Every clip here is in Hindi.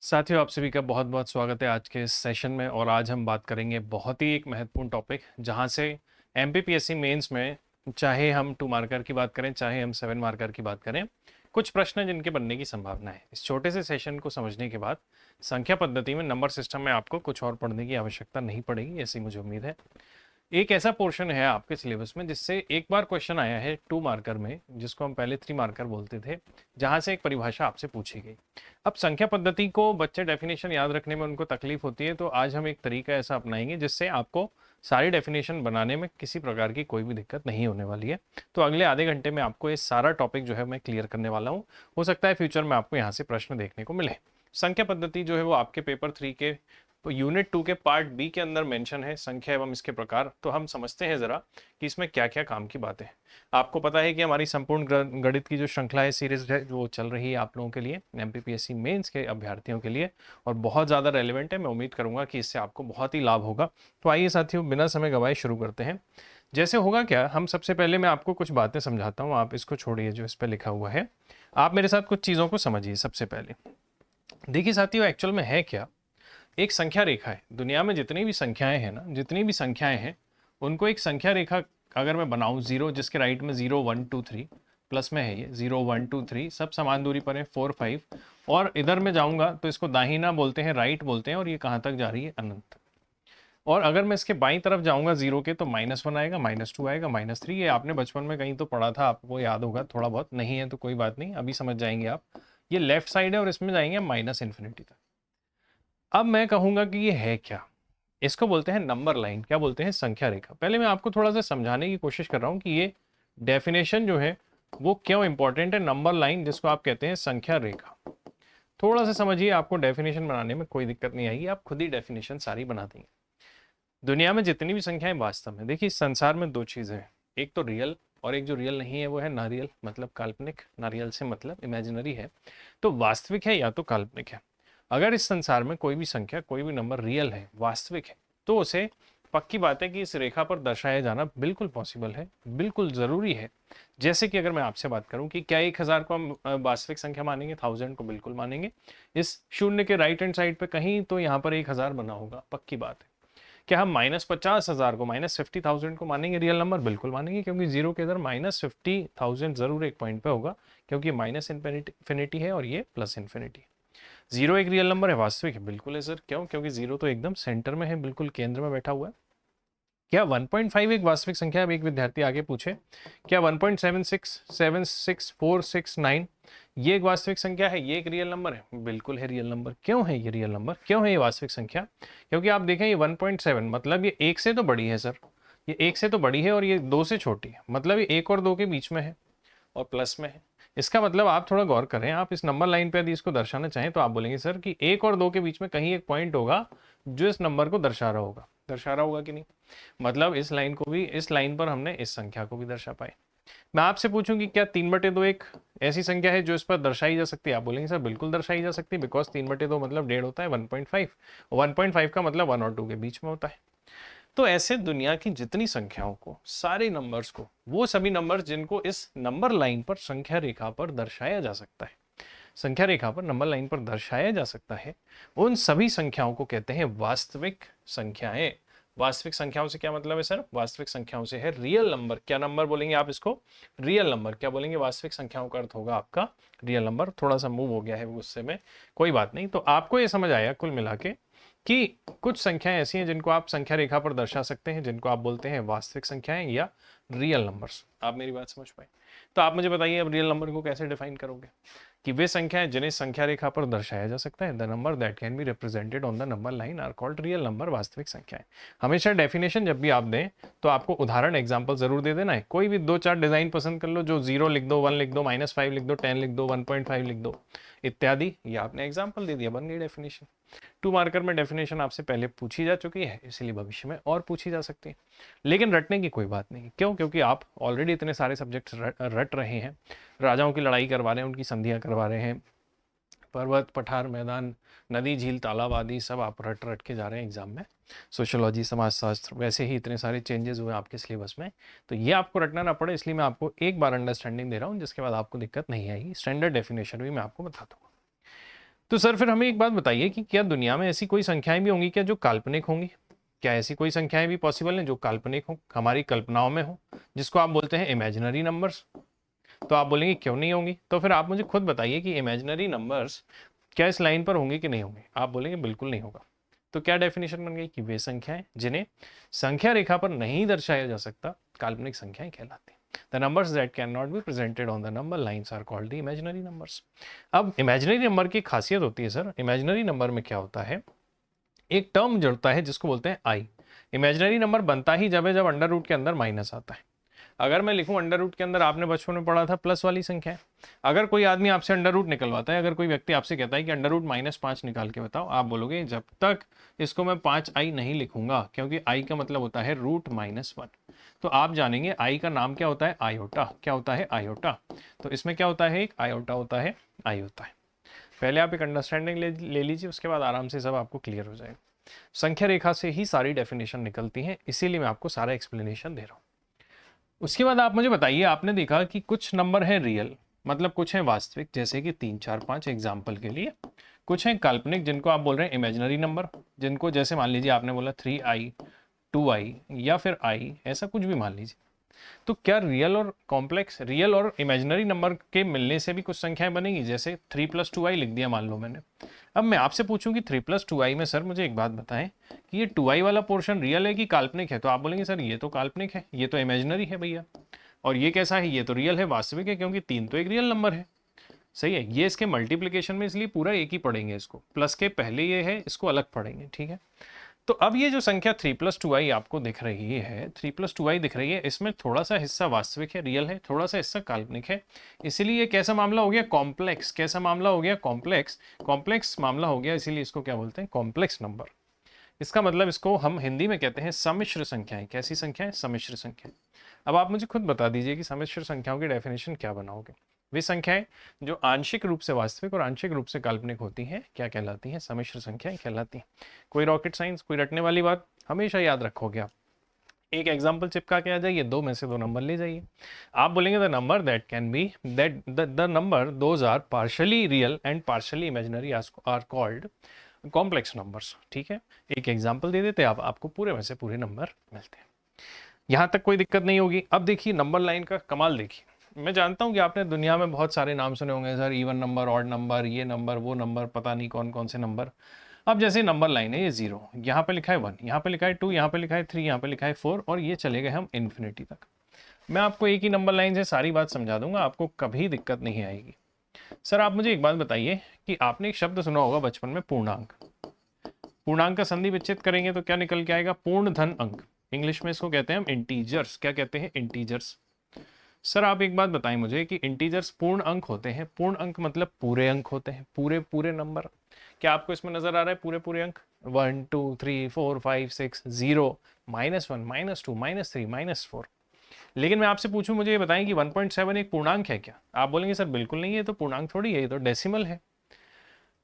साथियों, आप सभी का बहुत-बहुत स्वागत है आज के इस सेशन में। और आज हम बात करेंगे बहुत ही एक महत्वपूर्ण टॉपिक, जहां से एमपीपीएससी मेंस में चाहे हम 2 मार्कर की बात करें, चाहे हम 7 मार्कर की बात करें, कुछ प्रश्न जिनके बनने की संभावना है। इस छोटे से सेशन को समझने के बाद संख्या पद्धति में, नंबर सिस्टम में आपको कुछ और पढ़ने की आवश्यकता नहीं पड़ेगी, ऐसी मुझे उम्मीद है। एक ऐसा पोर्शन है आपके सिलेबस में जिससे एक बार क्वेश्चन आया है 2 मार्कर में, जिसको हम पहले 3 मार्कर बोलते थे, जहां से एक परिभाषा आपसे पूछी गई। अब संख्या पद्धति को बच्चे डेफिनेशन याद रखने में उनको तकलीफ होती है, तो आज हम एक तरीका ऐसा अपनाएंगे जिससे आपको सारी डेफिनेशन बनाने में किसी प्रकार की कोई भी दिक्कत नहीं होने वाली है। तो अगले आधे घंटे में आपको ये सारा टॉपिक जो है मैं क्लियर करने वाला हूँ। हो सकता है फ्यूचर में आपको यहाँ से प्रश्न देखने को मिले। संख्या पद्धति जो है वो आपके पेपर 3 के यूनिट 2 के पार्ट बी के अंदर मेंशन है, संख्या एवं इसके प्रकार। तो हम समझते हैं जरा कि इसमें क्या क्या काम की बातें हैं। आपको पता है कि हमारी संपूर्ण गणित की जो श्रृंखला है, सीरीज है, वो चल रही है आप लोगों के लिए, एमपीपीएससी मेंस के अभ्यर्थियों के लिए, और बहुत ज़्यादा रेलिवेंट है। मैं उम्मीद करूंगा कि इससे आपको बहुत ही लाभ होगा। तो आइए साथियों, बिना समय गवाए शुरू करते हैं। जैसे होगा क्या, हम सबसे पहले मैं आपको कुछ बातें समझाता हूँ। आप इसको छोड़िए जो इस पर लिखा हुआ है, आप मेरे साथ कुछ चीज़ों को समझिए। सबसे पहले देखिए साथियों, एक्चुअल में है क्या, एक संख्या रेखा है। दुनिया में जितनी भी संख्याएं हैं ना, जितनी भी संख्याएं हैं, उनको एक संख्या रेखा अगर मैं बनाऊं, जीरो जिसके राइट में 0 1 2 3, प्लस में है ये 0 1 2 3, सब समान दूरी पर है 4 5, और इधर में जाऊंगा तो इसको दाहिना बोलते हैं, राइट बोलते हैं, और ये कहाँ तक जा रही है, अनंत। और अगर मैं इसके बाईं तरफ जाऊंगा जीरो के, तो -1 आएगा, -2 आएगा, -3। ये आपने बचपन में कहीं तो पढ़ा था, आपको याद होगा थोड़ा बहुत। नहीं है तो कोई बात नहीं, अभी समझ जाएंगे आप। ये लेफ्ट साइड है और इसमें जाएंगे माइनस इन्फिनिटी तक। अब मैं कहूंगा कि ये है क्या, इसको बोलते हैं नंबर लाइन। क्या बोलते हैं, संख्या रेखा। पहले मैं आपको थोड़ा सा समझाने की कोशिश कर रहा हूं कि ये डेफिनेशन जो है वो क्यों इंपॉर्टेंट है। नंबर लाइन, जिसको आप कहते हैं संख्या रेखा, थोड़ा सा समझिए। आपको डेफिनेशन बनाने में कोई दिक्कत नहीं आएगी, आप खुद ही डेफिनेशन सारी बना देंगे। दुनिया में जितनी भी संख्याएं वास्तव में, देखिए इस संसार में दो चीजें हैं, एक तो रियल, और एक जो रियल नहीं है वो है नारियल, मतलब काल्पनिक। नारियल से मतलब इमेजिनरी है। तो वास्तविक है या तो काल्पनिक है। अगर इस संसार में कोई भी संख्या, कोई भी नंबर रियल है, वास्तविक है, तो उसे पक्की बात है कि इस रेखा पर दर्शाया जाना बिल्कुल पॉसिबल है, बिल्कुल जरूरी है। जैसे कि अगर मैं आपसे बात करूं कि क्या 1000 को हम वास्तविक संख्या मानेंगे, 1000 को बिल्कुल मानेंगे। इस शून्य के राइट हैंड साइड पे कहीं तो यहाँ पर 1000 बना होगा, पक्की बात है। क्या हम -50,000 को, -50,000 को मानेंगे रियल नंबर? बिल्कुल मानेंगे, क्योंकि जीरो के इधर -50,000 जरूर एक पॉइंट पे होगा, क्योंकि माइनस इन्फिनिटी है और ये प्लस इन्फिनिटी। जीरो एक रियल नंबर है, वास्तविक है? बिल्कुल है सर। क्यों? क्योंकि जीरो तो एकदम सेंटर में है, बिल्कुल केंद्र में बैठा हुआ है। क्या 1.5 एक वास्तविक संख्या है? अब एक विद्यार्थी आगे पूछे, क्या 1.76764669 ये एक वास्तविक संख्या है, ये एक रियल नंबर है? बिल्कुल है रियल नंबर। क्यों है ये रियल नंबर, क्यों है ये वास्तविक संख्या? क्योंकि आप देखें ये 1.7 मतलब ये एक से तो बड़ी है सर, ये एक से तो बड़ी है, और ये दो से छोटी है, मतलब ये एक और दो के बीच में है और प्लस में है। इसका मतलब आप थोड़ा गौर करें, आप इस नंबर लाइन पे यदि इसको दर्शाना चाहें तो आप बोलेंगे सर कि एक और दो के बीच में कहीं एक पॉइंट होगा जो इस नंबर को दर्शा रहा होगा। दर्शा रहा होगा कि नहीं? मतलब इस लाइन को भी, इस लाइन पर हमने इस संख्या को भी दर्शा पाए। मैं आपसे पूछूं कि क्या 3/2 एक ऐसी संख्या है जो इस पर दर्शाई जा सकती है? आप बोलेंगे सर बिल्कुल दर्शाई जा सकती है, बिकॉज 3/2 मतलब डेढ़ होता है, 1.5। 1.5 का मतलब 1 और 2 के बीच में होता है। तो ऐसे दुनिया की जितनी संख्याओं को, सारे नंबर्स को, वो सभी नंबर्स जिनको इस नंबर लाइन पर, संख्या रेखा पर दर्शाया जा सकता है, संख्या रेखा पर नंबर लाइन पर दर्शाया जा सकता है, उन सभी संख्याओं को कहते हैं वास्तविक संख्याएं। वास्तविक संख्याओं से क्या मतलब है सर? वास्तविक संख्याओं से है रियल नंबर। क्या नंबर बोलेंगे आप इसको? Real number. क्या बोलेंगे? वास्तविक संख्याओं का अर्थ होगा आपका रियल नंबर। थोड़ा सा मूव हो गया है गुस्से में, कोई बात नहीं। तो आपको ये समझ आया कुल मिला के कि कुछ संख्याएं ऐसी हैं जिनको आप संख्या रेखा पर दर्शा सकते हैं, जिनको आप बोलते हैं वास्तविक संख्याएं या रियल नंबर्स। आप मेरी बात समझ पाए? तो आप मुझे बताइए, अब रियल नंबर को कैसे डिफाइन करोगे? कि वे संख्याएं जिन्हें संख्या रेखा पर दर्शाया जा सकता है, the number that can be represented on the number line are called real number, वास्तविक संख्याएं। हमेशा डेफिनेशन जब भी आप दें तो आपको उदाहरण एग्जांपल जरूर दे देना है। कोई भी दो चार डिजाइन पसंद कर लो, जो 0 लिख दो, 1 लिख दो, -5 लिख दो, 10 लिख दो, 1.5 लिख दो, इत्यादि। ये आपने एग्जाम्पल दे दिया, बन गई डेफिनेशन। 2 मार्कर में डेफिनेशन आपसे पहले पूछी जा चुकी है, इसीलिए भविष्य में और पूछी जा सकती है। लेकिन रटने की कोई बात नहीं। क्यों? क्योंकि आप ऑलरेडी इतने सारे सब्जेक्ट्स रट रहे हैं, राजाओं की लड़ाई करवा रहे हैं, उनकी संधियां करवा रहे हैं, पर्वत पठार मैदान, नदी झील तालाब आदि सब आप रट रट के जा रहे हैं एग्जाम में। सोशियोलॉजी, समाजशास्त्र, वैसे ही इतने सारे चेंजेस हुए आपके सिलेबस में, तो ये आपको रटना ना पड़े, इसलिए मैं आपको एक बार अंडरस्टैंडिंग दे रहा हूँ, जिसके बाद आपको दिक्कत नहीं आएगी। स्टैंडर्ड डेफिनेशन भी मैं आपको बता दूंगा। तो सर फिर हमें एक बात बताइए कि क्या दुनिया में ऐसी कोई संख्याएं भी होंगी क्या जो काल्पनिक होंगी? क्या ऐसी कोई संख्याएं भी पॉसिबल हैं जो काल्पनिक हो, हमारी कल्पनाओं में हो, जिसको आप बोलते हैं इमेजिनरी नंबर्स? तो आप बोलेंगे क्यों नहीं होंगी, तो फिर आप मुझे खुद बताइए कि इमेजिनरी नंबर्स क्या इस लाइन पर होंगे कि नहीं होंगे? आप बोलेंगे बिल्कुल नहीं होगा। तो क्या डेफिनेशन बन गई कि वे संख्याएं जिन्हें संख्या रेखा पर नहीं दर्शाया जा सकता काल्पनिक संख्याएं कहलाती हैं। The numbers that cannot be presented on the number lines are called the imaginary numbers. अब इमेजिनरी नंबर की खासियत होती है सर, इमेजिनरी नंबर में क्या होता है, एक टर्म जुड़ता है जिसको बोलते हैं आई। इमेजिनरी नंबर बनता ही जब है जब अंडर रूट के अंदर माइनस आता है। अगर मैं लिखूं अंडर रूट के अंदर, आपने बचपन में पढ़ा था प्लस वाली संख्या है। अगर कोई आदमी आपसे अंडर रूट निकलवाता है, अगर कोई व्यक्ति आपसे कहता है कि अंडर रूट -5 निकाल के बताओ, आप बोलोगे जब तक इसको मैं 5i नहीं लिखूंगा, क्योंकि i का मतलब होता है √-1। तो आप जानेंगे i का नाम क्या होता है, आयोटा। क्या होता है, आयोटा। तो इसमें क्या होता है, एक आयोटा होता है, आई होता है। पहले आप एक अंडरस्टैंडिंग ले लीजिए, उसके बाद आराम से सब आपको क्लियर हो जाएगा। संख्या रेखा से ही सारी डेफिनेशन निकलती हैं, इसीलिए मैं आपको सारा एक्सप्लेनेशन दे रहा हूँ। उसके बाद आप मुझे बताइए, आपने देखा कि कुछ नंबर है रियल, मतलब कुछ है वास्तविक, जैसे कि 3, 4, 5 एग्जाम्पल के लिए। कुछ है काल्पनिक, जिनको आप बोल रहे हैं इमेजिनरी नंबर, जिनको जैसे मान लीजिए आपने बोला 3i, 2i या फिर i, ऐसा कुछ भी मान लीजिए। तो क्या रियल और कॉम्प्लेक्स, रियल और इमेजिनरी नंबर के मिलने से भी कुछ संख्याएं बनेगी? जैसे 3 + 2i लिख दिया मान लो मैंने। अब मैं आपसे पूछूं कि 3 + 2i में सर मुझे एक बात बताएं कि ये 2i वाला पोर्शन रियल है कि काल्पनिक है? तो आप बोलेंगे सर ये तो काल्पनिक है, ये तो इमेजिनरी है भैया। और ये कैसा है, ये तो रियल है, वास्तविक है, क्योंकि 3 तो एक रियल नंबर है। सही है, ये इसके मल्टीप्लीकेशन में, इसलिए पूरा एक ही पढ़ेंगे, इसको प्लस के पहले ये है, इसको अलग पढ़ेंगे, ठीक है। तो अब ये जो संख्या 3 + 2i आपको दिख रही है, 3 + 2i दिख रही है, इसमें थोड़ा सा हिस्सा वास्तविक है, रियल है, थोड़ा सा हिस्सा काल्पनिक है। इसीलिए कैसा मामला हो गया, कॉम्प्लेक्स। कैसा मामला हो गया, कॉम्प्लेक्स। कॉम्प्लेक्स मामला हो गया, इसीलिए इसको क्या बोलते हैं, कॉम्प्लेक्स नंबर। इसका मतलब इसको हम हिंदी में कहते हैं सम्मिश्र संख्याएं। कैसी संख्याएं, सम्मिश्र संख्याएं। अब आप मुझे खुद बता दीजिए कि सम्मिश्र संख्याओं की डेफिनेशन क्या बनाओगे? वे संख्याएं जो आंशिक रूप से वास्तविक और आंशिक रूप से काल्पनिक होती हैं क्या कहलाती हैं, सम्मिश्र संख्याएं कहलाती हैं। कोई रॉकेट साइंस, कोई रटने वाली बात, हमेशा याद रखोगे आप। एक एग्जाम्पल चिपका के आ जाइए, 2 में से 2 नंबर ले जाइए। आप बोलेंगे the number that can be that the number those are partially real and partially imaginary are called complex numbers. ठीक है, एक एग्जाम्पल दे देते आप, आपको पूरे में से पूरे नंबर मिलते हैं। यहाँ तक कोई दिक्कत नहीं होगी। अब देखिए नंबर लाइन का कमाल देखिए। मैं जानता हूँ कि आपने दुनिया में बहुत सारे नाम सुने होंगे sir, even number, odd number, ये नंबर, वो नंबर, पता नहीं कौन कौन से नंबर। अब जैसे नंबर लाइन है, ये 0, यहाँ पे लिखा है 1, यहाँ पे लिखा है 2, यहाँ पे लिखा है 3, यहाँ पे लिखा है 4, और ये चले गए हम इन्फिनिटी तक। मैं आपको एक ही नंबर लाइन से सारी बात समझा दूंगा, आपको कभी दिक्कत नहीं आएगी। सर आप मुझे एक बात बताइए कि आपने एक शब्द सुना होगा बचपन में, पूर्णांक। पूर्णांक का संधि विच्छेद करेंगे तो क्या निकल के आएगा, पूर्ण धन अंक। इंग्लिश में इसको कहते हैं हम इंटीजर्स। क्या कहते हैं, इंटीजर्स। सर आप एक बात बताएं मुझे कि इंटीजर्स पूर्ण अंक होते हैं? पूर्ण अंक मतलब पूरे अंक होते हैं, पूरे पूरे नंबर। क्या आपको इसमें नजर आ रहा है पूरे पूरे अंक? 1 2 3 4 5 6 0 -1 -2 -3 -4। लेकिन मैं आपसे पूछूं, मुझे ये बताएं कि 1.7 एक पूर्णांक है क्या? आप बोलेंगे सर बिल्कुल नहीं, ये तो पूर्णांक थोड़ी है, ये तो डेसिमल है।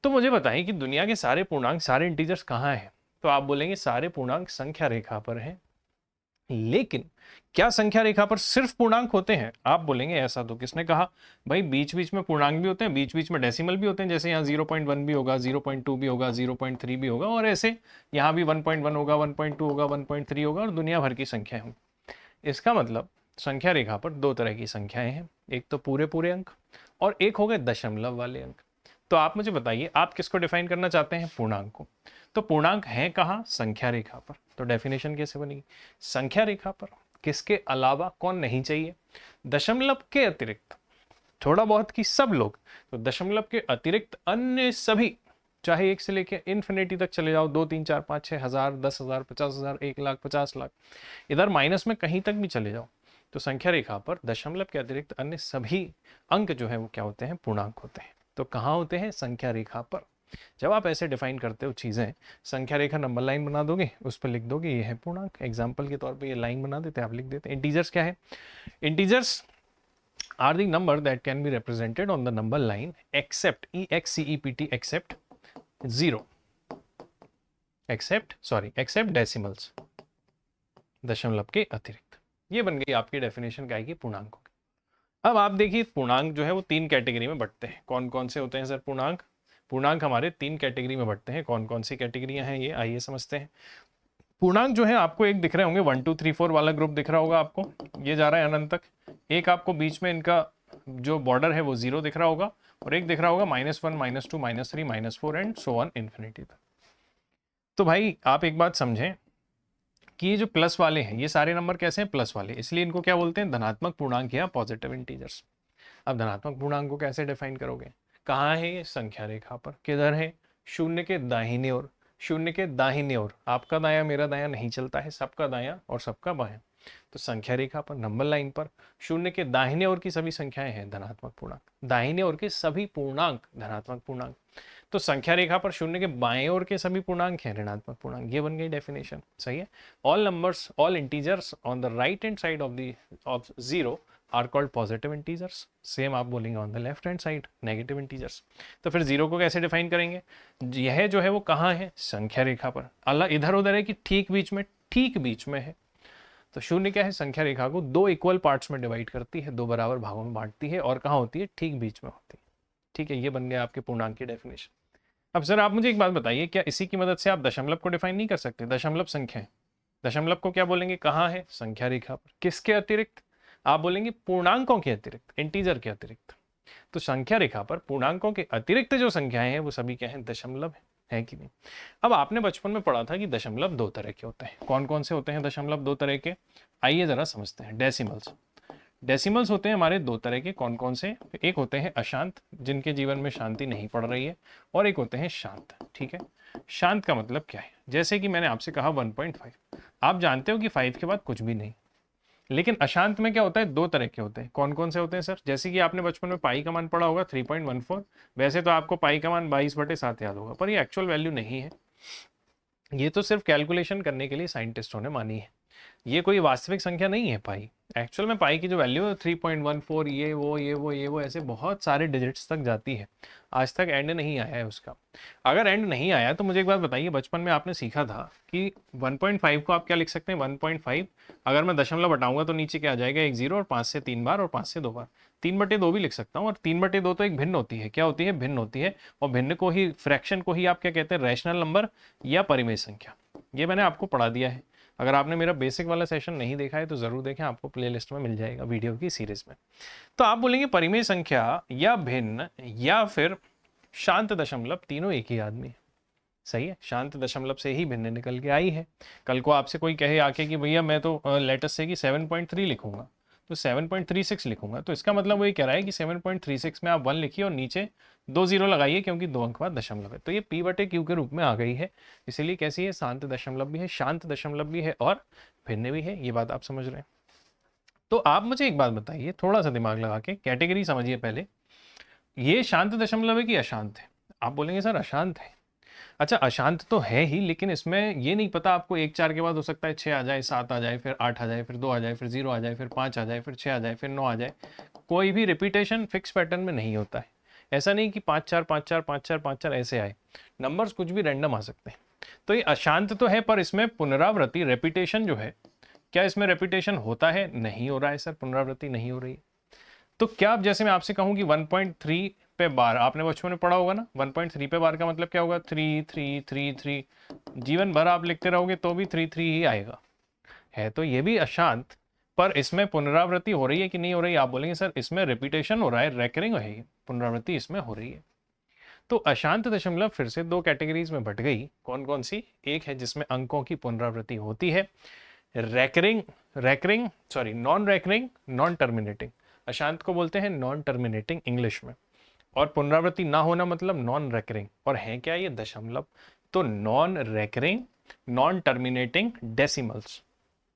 तो मुझे बताएं कि दुनिया के सारे पूर्णांक, सारे इंटीजर्स कहाँ हैं? तो आप बोलेंगे सारे पूर्णांक संख्या रेखा पर हैं। लेकिन क्या संख्या रेखा पर सिर्फ पूर्णांक होते हैं? आप बोलेंगे ऐसा तो किसने कहा? भाई बीच बीच में पूर्णांक भी होते हैं, बीच बीच में डेसिमल भी होते हैं, जैसे यहाँ 0.1 भी होगा, 0.2 भी होगा, 0.3 भी होगा, और ऐसे यहाँ भी 1.1 होगा, 1.2 होगा, 1.3 होगा, और दुनिया भर की संख्याएं होंगी। इसका मतलब संख्या रेखा पर 2 तरह की संख्याएं हैं, एक तो पूरे पूरे अंक और एक हो गए दशमलव वाले अंक। तो आप मुझे बताइए, आप किसको डिफाइन करना चाहते हैं? पूर्णांक को। तो पूर्णांक है कहाँ? संख्या रेखा पर। तो डेफिनेशन कैसे बनेगी? संख्या रेखा पर किसके अलावा कौन नहीं चाहिए? दशमलव के अतिरिक्त, थोड़ा बहुत की सब लोग, तो दशमलव के अतिरिक्त अन्य सभी, चाहे 1 से लेकर इन्फिनिटी तक चले जाओ, 2 3 4 5 6 हजार, 10,000, 50,000, 1,00,000, 50,00,000, इधर माइनस में कहीं तक भी चले जाओ, तो संख्या रेखा पर दशमलव के अतिरिक्त अन्य सभी अंक जो है वो क्या होते हैं? पूर्णांक होते हैं। तो कहाँ होते हैं? संख्या रेखा पर। जब आप ऐसे डिफाइन करते हो चीजें, संख्या रेखा नंबर लाइन बना दोगे, उस पर लिख दोगे ये है पूर्णांक। एग्जांपल के तौर पे ये लाइन बना देते हैं, आप लिख देते हैं। इंटीजर्स क्या है? Integers are the number that can be represented on the number line except, EXCEPT, except 0, except decimals, दशमलव के अतिरिक्त। ये बन गई आपकी डेफिनेशन क्या है पूर्णांकों की। अब आप देखिए पूर्णांक जो है वो 3 कैटेगरी में बंटते हैं। कौन कौन से होते हैं सर पूर्णांक? पूर्णांक हमारे 3 कैटेगरी में बढ़ते हैं। कौन कौन सी कैटेगरियां हैं ये आइए समझते हैं। पूर्णांक जो है आपको एक दिख रहे होंगे, 1 2 3 4 वाला ग्रुप दिख रहा होगा आपको, ये जा रहा है अनंत तक। एक आपको बीच में इनका जो बॉर्डर है वो 0 दिख रहा होगा, और एक दिख रहा होगा -1 -2 -3 -4 एंड सो ऑन इन्फिनिटी तक। तो भाई आप एक बात समझें कि ये जो प्लस वाले हैं ये सारे नंबर कैसे हैं, प्लस वाले, इसलिए इनको क्या बोलते हैं, धनात्मक पूर्णांक या पॉजिटिव इंटीजर्स। अब धनात्मक पूर्णांक को कैसे डिफाइन करोगे, कहाँ है ये, संख्या रेखा पर। किधर है, शून्य के दाहिने ओर। शून्य के दाहिने ओर, आपका दाया मेरा दाया नहीं चलता है, सबका दाया और सबका बायां। तो संख्या रेखा पर, नंबर लाइन पर, शून्य के दाहिने ओर की सभी संख्याएं हैं धनात्मक पूर्णांक, दाहिने ओर के सभी पूर्णांक धनात्मक पूर्णांक। तो संख्या रेखा पर शून्य के बाएं ओर के सभी पूर्णांक हैं ऋणात्मक पूर्णांक। ये बन गई डेफिनेशन, सही है। All numbers, all integers on the right hand side of zero are called positive integers. Same आप बोलेंगे on the left hand side negative integers. तो फिर जीरो को कैसे डिफाइन करेंगे, यह जो है वो कहाँ है, संख्या रेखा पर। अल्लाह इधर उधर है कि ठीक बीच में, ठीक बीच में है। तो शून्य क्या है, संख्या रेखा को 2 इक्वल पार्ट्स में डिवाइड करती है, 2 बराबर भागों में बांटती है, और कहाँ होती है, ठीक बीच में होती है। ठीक है, ये बन गया आपके पूर्णांक की डेफिनेशन। अब सर आप मुझे एक बात बताइए, क्या इसी की मदद से आप दशमलव को डिफाइन नहीं कर सकते, दशमलव संख्या है, दशमलव को क्या बोलेंगे, कहाँ है, संख्या रेखा पर। किसके अतिरिक्त, आप बोलेंगे पूर्णांकों के अतिरिक्त, इंटीजर के अतिरिक्त। तो संख्या रेखा पर पूर्णांकों के अतिरिक्त जो संख्याएं हैं वो सभी क्या है, दशमलव है कि नहीं। अब आपने बचपन में पढ़ा था कि दशमलव 2 तरह के होते हैं। कौन कौन से होते हैं दशमलव 2 तरह के, आइए जरा समझते हैं। डेसिमल्स, डेसिमल्स होते हैं हमारे 2 तरह के। कौन कौन से, एक होते हैं अशांत, जिनके जीवन में शांति नहीं पड़ रही है, और एक होते हैं शांत। ठीक है, शांत का मतलब क्या है, जैसे कि मैंने आपसे कहा 1.5, आप जानते हो कि 5 के बाद कुछ भी नहीं। लेकिन अशांत में क्या होता है, 2 तरह के होते हैं। कौन कौन से होते हैं सर, जैसे कि आपने बचपन में पाई का मान पढ़ा होगा 3.14। वैसे तो आपको पाई का मान 22/7 याद होगा, पर ये एक्चुअल वैल्यू नहीं है, ये तो सिर्फ कैलकुलेशन करने के लिए साइंटिस्टों ने मानी है। ये कोई वास्तविक संख्या नहीं है पाई। एक्चुअल में पाई की जो वैल्यू है 3.14, ये वो ऐसे बहुत सारे डिजिट्स तक जाती है। आज तक एंड नहीं आया है उसका। अगर एंड नहीं आया तो मुझे एक बात बताइए, बचपन में आपने सीखा था कि 1.5 को आप क्या लिख सकते हैं, 1.5 अगर मैं दशमलव हटाऊंगा तो नीचे क्या आ जाएगा, एक 0, और 5 से 3 बार और 5 से 2 बार, 3/2 भी लिख सकता हूँ। और 3/2 तो एक भिन्न होती है, क्या होती है, भिन्न होती है। और भिन्न को ही, फ्रैक्शन को ही आप क्या कहते हैं, रैशनल नंबर या परिमेय संख्या। ये मैंने आपको पढ़ा दिया है। अगर आपने मेरा बेसिक वाला सेशन नहीं देखा है तो ज़रूर देखें, आपको प्लेलिस्ट में मिल जाएगा वीडियो की सीरीज़ में। तो आप बोलेंगे परिमेय संख्या या भिन्न या फिर शांत दशमलव, तीनों एक ही आदमी है। सही है, शांत दशमलव से ही भिन्न निकल के आई है। कल को आपसे कोई कहे आके कि भैया मैं तो लेटेस्ट से कि 7.3 लिखूंगा, तो 7.36 लिखूंगा, तो इसका मतलब वो ये कह रहा है कि 7.36 में आप 1 लिखिए और नीचे 2 0 लगाइए, क्योंकि 2 अंक बाद दशमलव है। तो ये p/q के रूप में आ गई है। इसीलिए कैसी है, शांत दशमलव भी है, शांत दशमलव भी है और भिन्न भी है। ये बात आप समझ रहे हैं। तो आप मुझे एक बात बताइए, थोड़ा सा दिमाग लगा के कैटेगरी समझिए पहले, ये शांत दशमलव है कि अशांत है। आप बोलेंगे सर अशांत है। अच्छा, अशांत तो है ही, लेकिन इसमें ये नहीं पता आपको 1 4 के बाद हो सकता है 6 आ जाए, 7 आ जाए, फिर 8 आ जाए, फिर 2 आ जाए, फिर 0 आ जाए, फिर 5 आ जाए, फिर 6 आ जाए, फिर 9 आ जाए। कोई भी रिपीटेशन फिक्स पैटर्न में नहीं होता है। ऐसा नहीं कि 5 4 5 4 5 4 5 4 ऐसे आए, नंबर्स कुछ भी रैंडम आ सकते हैं। तो ये अशांत तो है, पर इसमें पुनरावृत्ति, रेपिटेशन जो है, क्या इसमें रेपिटेशन होता है, नहीं हो रहा है सर, पुनरावृत्ति नहीं हो रही है। तो क्या अब जैसे मैं आपसे कहूं कि 1.3 पे बार, आपने बचपन में पढ़ा होगा ना, 1.3 पे बार का मतलब क्या होगा, 3 3 3 3, जीवन भर आप लिखते रहोगे तो भी 3 3 ही आएगा। है तो ये भी अशांत, पर इसमें पुनरावृत्ति हो रही है कि नहीं हो रही है। आप बोलेंगे सर इसमें रिपीटेशन हो रहा है, रेकरिंग है, पुनरावृत्ति इसमें हो रही है। तो अशांत दशमलव फिर से 2 कैटेगरीज में बट गई। कौन कौन सी, एक है जिसमें अंकों की पुनरावृत्ति होती है, नॉन रैकरिंग, नॉन टर्मिनेटिंग। अशांत को बोलते हैं नॉन टर्मिनेटिंग इंग्लिश में, और पुनरावृत्ति ना होना मतलब नॉन रैकरिंग। और है क्या ये, दशमलव। तो non recurring, non terminating decimals,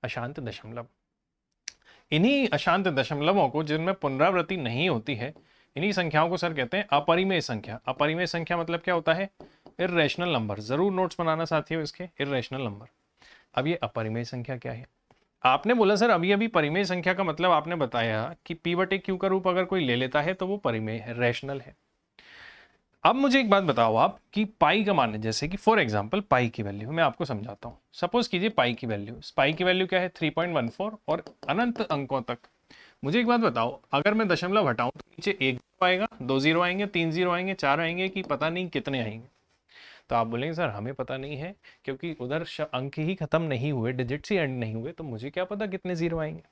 अशांत दशमलव। इन्हीं अशांत दशमलवों को, जिनमें पुनरावृत्ति नहीं होती है, इन्हीं संख्याओं को सर कहते हैं अपरिमेय संख्या। अपरिमेय संख्या मतलब क्या होता है, इर्रेशनल नंबर। जरूर नोट्स बनाना साथियों इसके, इर्रेशनल नंबर। अब ये अपरिमेय संख्या क्या है, आपने बोला सर अभी अभी परिमेय संख्या का मतलब आपने बताया कि p/q का रूप अगर कोई ले लेता है तो वो परिमेय है, रैशनल है। अब मुझे एक बात बताओ आप कि पाई का मान है, जैसे कि फॉर एग्जांपल पाई की वैल्यू मैं आपको समझाता हूँ। सपोज कीजिए पाई की वैल्यू क्या है, 3.14 और अनंत अंकों तक मुझे एक बात बताओ, अगर मैं दशमलव हटाऊं तो नीचे एक जीरो आएगा, दो जीरो आएंगे, तीन जीरो आएंगे, चार आएंगे, कि पता नहीं कितने आएंगे? तो आप बोलेंगे सर हमें पता नहीं है, क्योंकि उधर अंक ही खत्म नहीं हुए, डिजिट्स ही एंड नहीं हुए, तो मुझे क्या पता कितने जीरो आएंगे।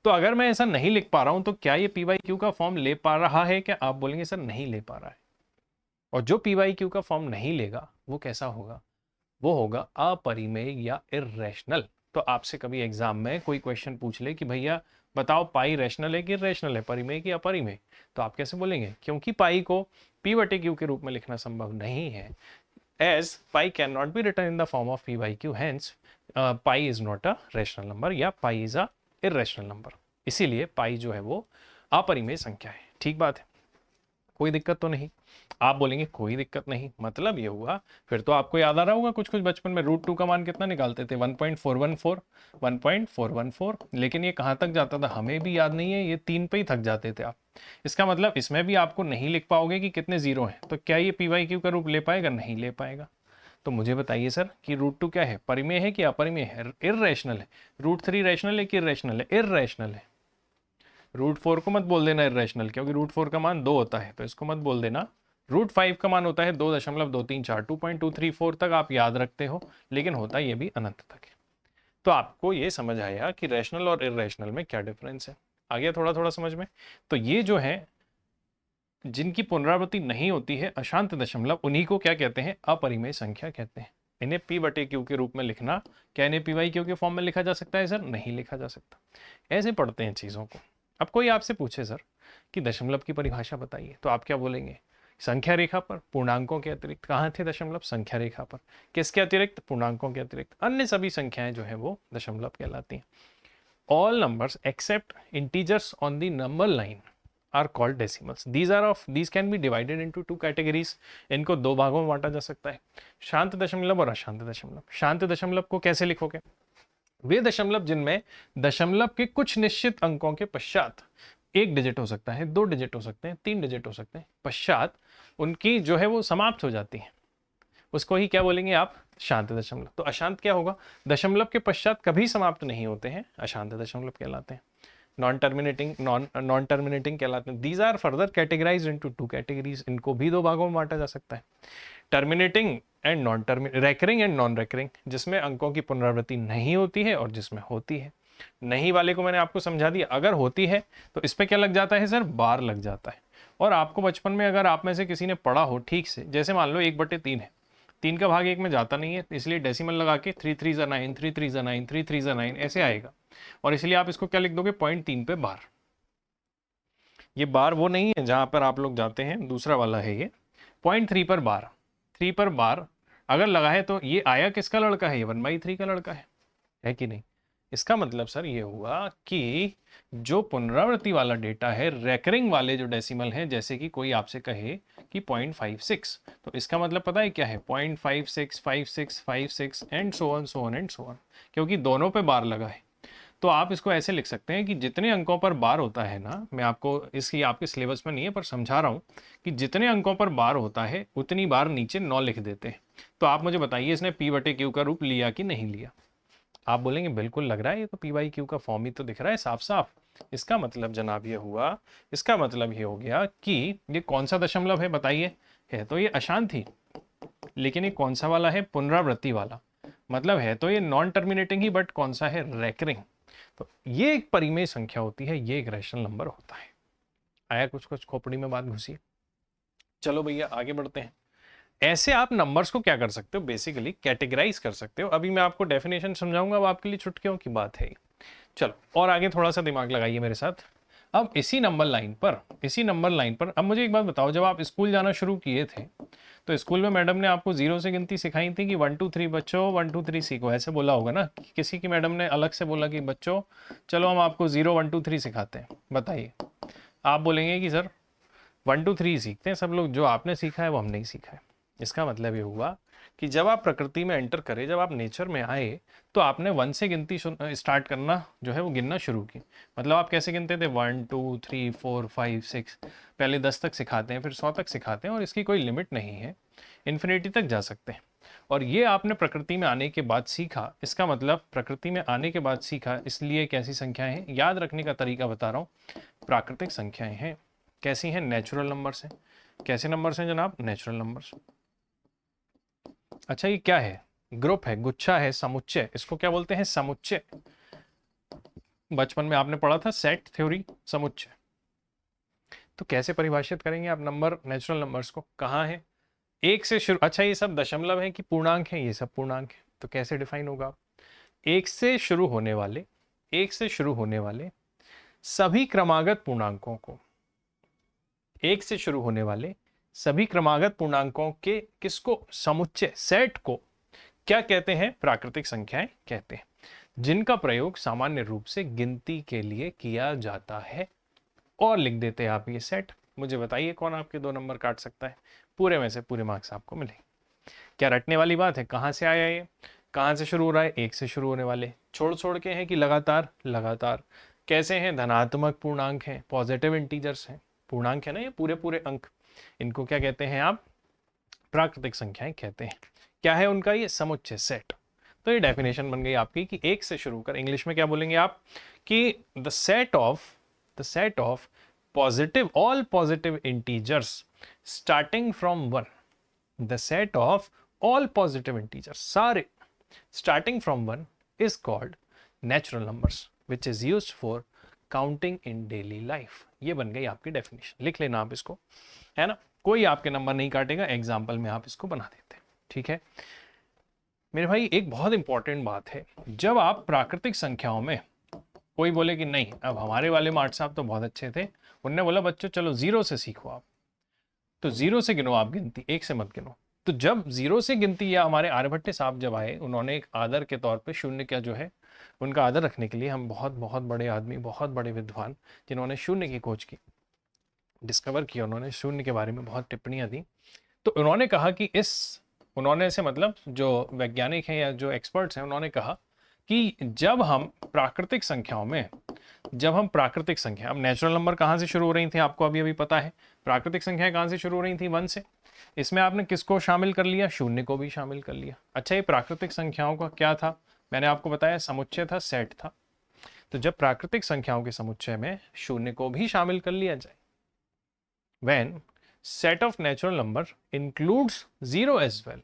तो अगर मैं ऐसा नहीं लिख पा रहा हूं तो क्या ये पी वाई क्यू का फॉर्म ले पा रहा है? क्या आप बोलेंगे सर नहीं ले पा रहा है। और जो पी वाई क्यू का फॉर्म नहीं लेगा वो कैसा होगा? वो होगा अपरिमेय या इर्रेशनल। तो आपसे कभी एग्जाम में कोई क्वेश्चन पूछ ले कि भैया बताओ पाई रैशनल है कि इर्रेशनल है, परिमेय कि अपरिमेय, तो आप कैसे बोलेंगे? क्योंकि पाई को पी बटे क्यू के रूप में लिखना संभव नहीं है, as pi can not be written in the form of p by q, hence pi is not a rational number या pi is a irrational number. इसीलिए पाई जो है वो अपरिमेय संख्या है। ठीक बात है, कोई दिक्कत तो नहीं? आप बोलेंगे कोई दिक्कत नहीं, मतलब ये हुआ, फिर तो आपको याद आ रहा होगा कुछ कुछ बचपन में रूट टू का मान कितना निकालते थे? 1.414, 1.414। लेकिन ये कहाँ तक जाता था हमें भी याद नहीं है, ये तीन पे ही थक जाते थे आप। इसका मतलब इसमें भी आपको नहीं लिख पाओगे कि कितने जीरो हैं, तो क्या ये पी वाई क्यू का रूप ले पाएगा? नहीं ले पाएगा। तो मुझे बताइए सर कि रूट टू क्या है, परिमेय है कि अपरिमेय है? इर्रेशनल है। रूट थ्री रैशनल है कि इर्रेशनल है? इर्रेशनल है। रूट फोर को मत बोल देना इरेशनल, क्योंकि रूट फोर का मान दो होता है, तो इसको मत बोल देना। रूट फाइव का मान होता है 2.234, 2.234 तक आप याद रखते हो, लेकिन होता ये भी अनंत तक है। तो आपको ये समझ आया कि रैशनल और इरेशनल में क्या डिफरेंस है? आ गया थोड़ा थोड़ा समझ में? तो ये जो है जिनकी पुनरावृत्ति नहीं होती है, अशांत दशमलव, उन्हीं को क्या कहते हैं? अपरिमेय संख्या कहते हैं। इन्हें पी बटे क्यू के रूप में लिखना, क्या इन्हें पी वाई क्यू के फॉर्म में लिखा जा सकता है सर? नहीं लिखा जा सकता। ऐसे पढ़ते हैं चीज़ों को। अब कोई आपसे पूछे सर कि दशमलव की परिभाषा बताइए, तो आप क्या बोलेंगे? संख्या रेखा पर पूर्णांकों के अतिरिक्त। कहाँ थे दशमलव? संख्या रेखा पर। किसके अतिरिक्त? पूर्णांकों के अतिरिक्त। अन्य सभी संख्याएं जो है वो दशमलव कहलाती हैं। All numbers except integers on the number line are called decimals. These can be divided into two categories. इनको दो भागों में बांटा जा सकता है, शांत दशमलव और अशांत दशमलव। शांत दशमलव को कैसे लिखोगे? वे दशमलव जिनमें दशमलव के कुछ निश्चित अंकों के पश्चात एक डिजिट हो सकता है, दो डिजिट हो सकते हैं, तीन डिजिट हो सकते हैं, पश्चात उनकी जो है वो समाप्त हो जाती है, उसको ही क्या बोलेंगे आप? शांत दशमलव। तो अशांत क्या होगा? दशमलव के पश्चात कभी समाप्त नहीं होते हैं, अशांत दशमलव कहलाते हैं। नॉन टर्मिनेटिंग कहलाते हैं। These are further categorized into two categories. इनको भी दो भागों में बांटा जा सकता है, terminating and non terminating, recurring and non recurring, जिसमें अंकों की पुनरावृत्ति नहीं होती है और जिसमें होती है। नहीं वाले को मैंने आपको समझा दिया। अगर होती है तो इस पे क्या लग जाता है सर? बार लग जाता है। और आपको बचपन में अगर आप में से किसी ने पढ़ा हो ठीक से, जैसे मान लो 1/3 है, 3 का भाग 1 में जाता नहीं है, इसलिए डेसिमल लगा के 3 3 जा 9, 3 3 जा 9, 3 3 जा 9 ऐसे आएगा, और इसलिए आप इसको क्या लिख दोगे? 0.3 पे बार। ये बार वो नहीं है जहां पर आप लोग जाते हैं, दूसरा वाला है ये। 0.3 पर बार, 3 पर बार अगर लगा है तो ये आया किसका लड़का है? ये 1/3 का लड़का है कि नहीं? इसका मतलब सर ये हुआ कि जो पुनरावृत्ति वाला डेटा है, रेकरिंग वाले जो डेसिमल है, जैसे कि कोई आपसे कहे कि 0.56, तो इसका मतलब पता है क्या है? 0.56, 56, 56 and so on so on and so on, क्योंकि दोनों पे बार लगा है। तो आप इसको ऐसे लिख सकते हैं कि जितने अंकों पर बार होता है ना, मैं आपको इसकी आपके सिलेबस में नहीं है पर समझा रहा हूँ, कि जितने अंकों पर बार होता है उतनी बार नीचे 9 लिख देते हैं। तो आप मुझे बताइए इसने पी बटे क्यू का रूप लिया कि नहीं लिया? आप बोलेंगे बिल्कुल लग रहा है, ये तो पी बाई क्यू का फॉर्म ही तो दिख रहा है साफ साफ। इसका मतलब जनाब ये हुआ, इसका मतलब ये हो गया कि ये कौन सा दशमलव है बताइए? है तो ये अशांत ही, लेकिन ये कौन सा वाला है? पुनरावृत्ति वाला। मतलब है तो ये नॉन टर्मिनेटिंग ही, बट कौन सा है? रेकरिंग। तो ये एक परिमेय संख्या होती है, ये एक रैशनल नंबर होता है। आया कुछ कुछ खोपड़ी में बात घुसी? चलो भैया आगे बढ़ते हैं। ऐसे आप नंबर्स को क्या कर सकते हो? बेसिकली कैटेगराइज कर सकते हो। अभी मैं आपको डेफिनेशन समझाऊंगा, अब आपके लिए छुटकियों की बात है। चलो और आगे थोड़ा सा दिमाग लगाइए मेरे साथ। अब इसी नंबर लाइन पर अब मुझे एक बात बताओ, जब आप स्कूल जाना शुरू किए थे तो स्कूल में मैडम ने आपको जीरो से गिनती सिखाई थी कि 1 2 3 बच्चों 1 2 3 सीखो, ऐसे बोला होगा ना? किसी की मैडम ने अलग से बोला कि बच्चों चलो हम आपको 0 1 2 3 सिखाते हैं? बताइए। आप बोलेंगे कि सर 1 2 3 सीखते हैं सब लोग, जो आपने सीखा है वो हम नहीं सीखा है। इसका मतलब ये हुआ कि जब आप प्रकृति में एंटर करें, जब आप नेचर में आए, तो आपने 1 से गिनती स्टार्ट करना जो है वो गिनना शुरू की। मतलब आप कैसे गिनते थे? 1 2 3 4 5 6, पहले 10 तक सिखाते हैं, फिर 100 तक सिखाते हैं, और इसकी कोई लिमिट नहीं है, इन्फिनिटी तक जा सकते हैं। और ये आपने प्रकृति में आने के बाद सीखा, इसका मतलब प्रकृति में आने के बाद सीखा, इसलिए कैसी संख्याएं हैं याद रखने का तरीका बता रहा हूँ, प्राकृतिक संख्याएं हैं। कैसी हैं? नेचुरल नंबर्स हैं। कैसे नंबर्स हैं जनाब? Natural numbers. अच्छा ये क्या है? ग्रुप है, गुच्छा है, समुच्चय। इसको क्या बोलते हैं? समुच्चय। बचपन में आपने पढ़ा था सेट थ्योरी, समुच्चय। तो कैसे परिभाषित करेंगे आप नंबर, नेचुरल नंबर्स को? कहाँ है? एक से शुरू। अच्छा ये सब दशमलव है कि पूर्णांक है? ये सब पूर्णांक है। तो कैसे डिफाइन होगा? एक से शुरू होने वाले, एक से शुरू होने वाले सभी क्रमागत पूर्णांकों को, एक से शुरू होने वाले सभी क्रमागत पूर्णांकों के किसको? समुच्चय, सेट को क्या कहते हैं? प्राकृतिक संख्याएं कहते हैं, जिनका प्रयोग सामान्य रूप से गिनती के लिए किया जाता है। और लिख देते हैं आप ये सेट। मुझे बताइए कौन आपके 2 नंबर काट सकता है? पूरे में से पूरे मार्क्स आपको मिलेंगे। क्या रटने वाली बात है? कहाँ से आया ये? कहाँ से शुरू हो रहा है? एक से शुरू होने वाले। छोड़ छोड़ के हैं कि लगातार? लगातार। कैसे हैं? धनात्मक पूर्णांक हैं, पॉजिटिव इंटीजर्स हैं। पूर्णांक है ना ये, पूरे पूरे अंक। इनको क्या कहते हैं आप? प्राकृतिक संख्याएं कहते हैं। क्या है उनका? ये समुच्चय, सेट। तो ये डेफिनेशन बन गई आपकी कि एक से शुरू कर, इंग्लिश में क्या बोलेंगे आप? कि the set of positive, all positive integers starting from 1, the set of all positive integers, सारे starting from 1 is called natural numbers which is used for counting in daily life. ये बन गई आपकी डेफिनेशन। लिख लेना आप इसको, है ना? कोई आपके नंबर नहीं काटेगा, एग्जाम्पल में आप इसको बना देते हैं। ठीक है मेरे भाई, एक बहुत इंपॉर्टेंट बात है, जब आप प्राकृतिक संख्याओं में, कोई बोले कि नहीं अब हमारे वाले मार्ट साहब तो बहुत अच्छे थे, उनने बोला बच्चों चलो 0 से सीखो आप, तो 0 से गिनो आप गिनती, 1 से मत गिनो। तो जब 0 से गिनती, या हमारे आर्यभट्ट साहब जब आए, उन्होंने एक आदर के तौर पे शून्य का जो है उनका आदर रखने के लिए, हम बहुत बहुत बड़े आदमी, बहुत बड़े विद्वान जिन्होंने शून्य की खोज की, डिस्कवर किया, उन्होंने शून्य के बारे में बहुत टिप्पणियां दी। तो उन्होंने कहा कि उन्होंने से मतलब जो वैज्ञानिक हैं या जो एक्सपर्ट्स हैं, उन्होंने कहा कि जब हम प्राकृतिक संख्याओं में, जब हम प्राकृतिक संख्या, अब नेचुरल नंबर कहाँ से शुरू हो रही थी आपको अभी अभी पता है, प्राकृतिक संख्याएं कहाँ से शुरू हो रही थी? 1 से। इसमें आपने किसको शामिल कर लिया? शून्य को भी शामिल कर लिया। अच्छा ये प्राकृतिक संख्याओं का क्या था? मैंने आपको बताया समुच्चय था, सेट था। तो जब प्राकृतिक संख्याओं के समुच्चय में शून्य को भी शामिल कर लिया जाए, when set of natural number includes 0 as well,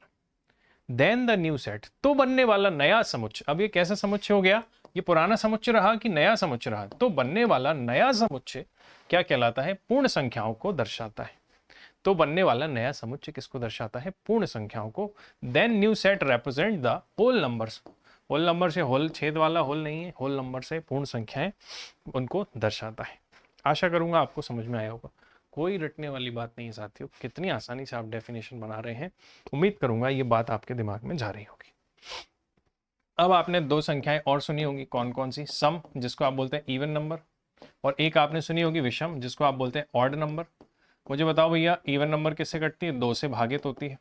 then the new set, तो बनने वाला नया समुच्चय, अब ये कैसा समुच्चय हो गया? ये पुराना समुच्चय रहा कि नया समुच्चय रहा? तो बनने वाला नया समुच्चय क्या कहलाता है? पूर्ण संख्याओं को दर्शाता है। तो बनने वाला नया समुच्चय किसको दर्शाता है? पूर्ण संख्याओं को। Then new set represent the whole numbers. Whole number से होल, छेद वाला होल नहीं है, होल नंबर से पूर्ण संख्याएं उनको दर्शाता है। आशा करूंगा आपको समझ में आया होगा, कोई रटने वाली बात नहीं है साथियों। कितनी आसानी से आप डेफिनेशन बना रहे हैं, उम्मीद करूंगा ये बात आपके दिमाग में जा रही होगी। अब आपने 2 संख्याएं और सुनी होंगी, कौन कौन सी? सम, जिसको आप बोलते हैं इवन नंबर, और एक आपने सुनी होगी विषम, जिसको आप बोलते हैं ऑड नंबर। मुझे बताओ भैया, इवन नंबर किससे कटती है? 2 से भागित होती है।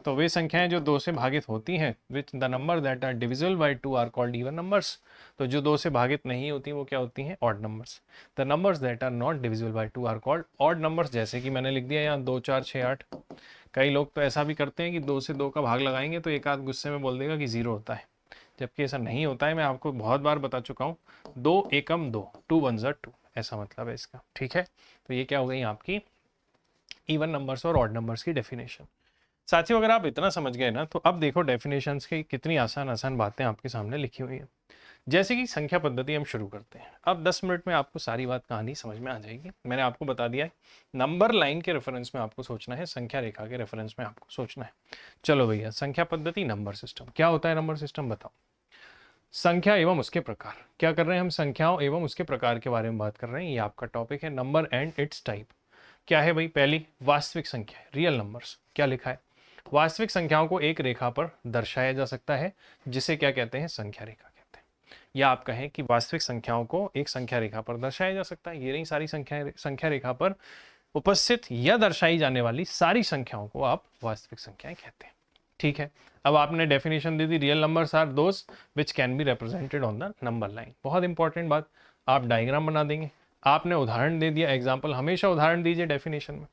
तो वे संख्याएं जो 2 से भागित होती हैं, which the number that are divisible by 2 are called even numbers. तो जो 2 से भागित नहीं होती वो क्या होती हैं? Odd numbers. The numbers that are not divisible by 2 are called odd numbers. जैसे कि मैंने लिख दिया यहाँ 2 4 6 8। कई लोग तो ऐसा भी करते हैं कि 2 से 2 का भाग लगाएंगे तो एक आध गुस्से में बोल देगा कि 0 होता है, जबकि ऐसा नहीं होता है। मैं आपको बहुत बार बता चुका हूँ, 2 एकम 2, 2 1 जा 2, ऐसा मतलब है इसका। ठीक है, तो ये क्या हो गई आपकी इवन नंबर्स और ऑड नंबर्स की डेफिनेशन। साथियों अगर आप इतना समझ गए ना, तो अब देखो डेफिनेशंस की कितनी आसान आसान बातें आपके सामने लिखी हुई है। जैसे कि संख्या पद्धति हम शुरू करते हैं। अब 10 मिनट में आपको सारी बात कहानी समझ में आ जाएगी। मैंने आपको बता दिया है, नंबर लाइन के रेफरेंस में आपको सोचना है, संख्या रेखा के रेफरेंस में आपको सोचना है। चलो भैया, संख्या पद्धति, नंबर सिस्टम। क्या होता है नंबर सिस्टम? बताओ। संख्या एवं उसके प्रकार। क्या कर रहे हैं हम? संख्याओं एवं उसके प्रकार के बारे में बात कर रहे हैं। ये आपका टॉपिक है, नंबर एंड इट्स टाइप। क्या है भाई? पहली वास्तविक संख्या, रियल नंबर्स। क्या लिखा है? वास्तविक संख्याओं को एक रेखा पर दर्शाया जा सकता है, जिसे क्या कहते हैं? संख्या रेखा कहते हैं। या आप कहें कि वास्तविक संख्याओं को एक संख्या रेखा पर दर्शाया जा सकता है। ये नहीं, सारी संख्या रेखा पर उपस्थित या दर्शाई जाने वाली सारी संख्याओं को आप वास्तविक संख्याएं कहते हैं। ठीक है, अब आपने डेफिनेशन दे दी, real numbers are those which can be represented on the number line. बहुत इंपॉर्टेंट बात, आप डायग्राम बना देंगे। आपने उदाहरण दे दिया, एग्जाम्पल, हमेशा उदाहरण दीजिए डेफिनेशन में।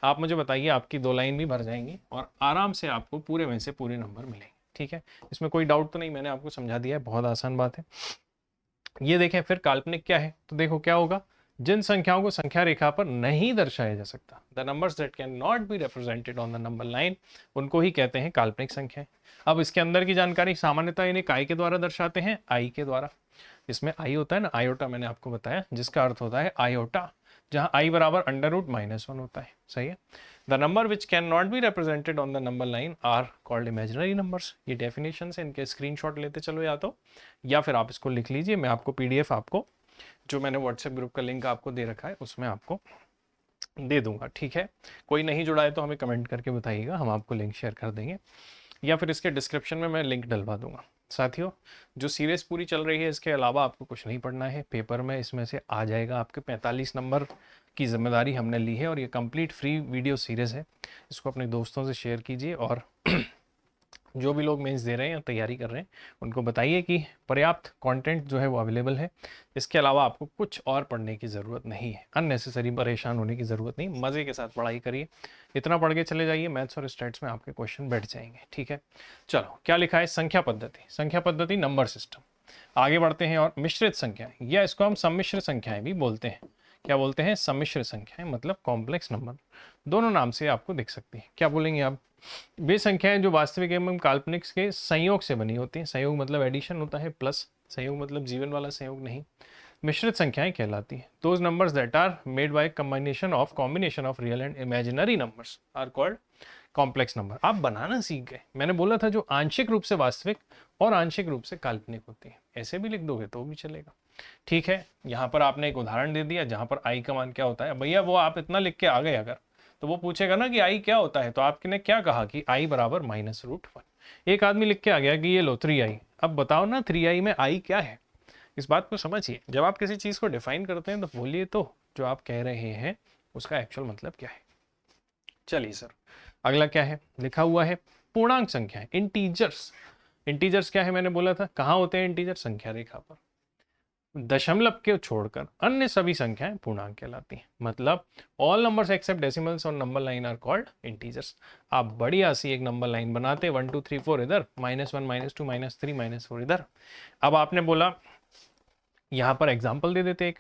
आप मुझे बताइए, आपकी 2 लाइन भी भर जाएंगी और आराम से आपको पूरे में से पूरे नंबर मिलेंगे। ठीक है, इसमें कोई डाउट तो नहीं, मैंने आपको समझा दिया है, बहुत आसान बात है। ये देखें फिर काल्पनिक क्या है, तो देखो क्या होगा, जिन संख्याओं को संख्या रेखा पर नहीं दर्शाया जा सकता, the numbers that can not be represented on the number line, उनको ही कहते हैं काल्पनिक संख्याएं। अब इसके अंदर की जानकारी, सामान्यतः इन्हें काय के द्वारा दर्शाते हैं, आई के द्वारा। इसमें आई होता है ना, आयोटा, मैंने आपको बताया, जिसका अर्थ होता है आयोटा, जहां आई बराबर √-1 होता है। सही है। The number which can not be represented on the number line are called imaginary numbers. ये डेफिनेशन है, इनके स्क्रीनशॉट लेते चलो या फिर आप इसको लिख लीजिए, मैं आपको पीडीएफ आपको जो मैंने व्हाट्सएप ग्रुप का लिंक आपको दे रखा है उसमें आपको दे दूंगा। ठीक है, कोई नहीं जुड़ा है तो हमें कमेंट करके बताइएगा, हम आपको लिंक शेयर कर देंगे, या फिर इसके डिस्क्रिप्शन में मैं लिंक डलवा दूंगा। साथियों, जो सीरीज पूरी चल रही है, इसके अलावा आपको कुछ नहीं पढ़ना है, पेपर में इसमें से आ जाएगा आपके 45 नंबर की जिम्मेदारी हमने ली है, और ये कंप्लीट फ्री वीडियो सीरीज है। इसको अपने दोस्तों से शेयर कीजिए, और जो भी लोग मेंस दे रहे हैं या तैयारी कर रहे हैं उनको बताइए कि पर्याप्त कंटेंट जो है वो अवेलेबल है। इसके अलावा आपको कुछ और पढ़ने की ज़रूरत नहीं है, अननेसेसरी परेशान होने की ज़रूरत नहीं, मज़े के साथ पढ़ाई करिए, इतना पढ़ के चले जाइए, मैथ्स और स्टैट्स में आपके क्वेश्चन बैठ जाएंगे। ठीक है, चलो क्या लिखा है, संख्या पद्धति नंबर सिस्टम। आगे बढ़ते हैं, और मिश्रित संख्याएं, या इसको हम सम्मिश्र संख्याएं भी बोलते हैं। क्या बोलते हैं, सम्मिश्र संख्याएं, मतलब कॉम्प्लेक्स नंबर, दोनों नाम से आपको दिख सकती है। क्या बोलेंगे आप, वे संख्याएं जो वास्तविक एवं काल्पनिक के संयोग से बनी होती हैं। संयोग मतलब एडिशन होता है, प्लस संयोग मतलब जीवन वाला संयोग नहीं। मिश्रित संख्याएं कहलाती हैं। Those numbers that are made by combination of real and imaginary numbers are called complex number. आप बनाना सीख गए, मैंने बोला था जो आंशिक रूप से वास्तविक और आंशिक रूप से काल्पनिक होती है, ऐसे भी लिख दोगे तो भी चलेगा। ठीक है, यहाँ पर आपने एक उदाहरण दे दिया जहां पर आई का मान क्या होता है, भैया वो आप इतना लिख के आ गए, अगर तो वो पूछेगा ना कि आई क्या होता है, तो आपने क्या कहा कि आई बराबर -√1। एक आदमी लिख के आ गया कि ये लो 3i, अब बताओ ना 3i में आई क्या है, इस बात को समझिए। जब आप किसी चीज को डिफाइन करते हैं तो बोलिए तो जो आप कह रहे हैं उसका एक्चुअल मतलब क्या है। चलिए सर, अगला क्या है, लिखा हुआ है पूर्णांक संख्या, इंटीजर्स। इंटीजर्स क्या है, मैंने बोला था कहाँ होते हैं इंटीजर, संख्या रेखा पर। दशमलव के छोड़कर अन्य सभी संख्याएं पूर्णांक कहलाती हैं, मतलब ऑल नंबर्स एक्सेप्ट डेसिमल्स और number line are called integers. आप बढ़िया सी एक नंबर लाइन बनाते, 1 2 3 4 इधर, -1 -2 -3 -4 इधर। अब आपने बोला यहाँ पर एग्जाम्पल दे देते एक।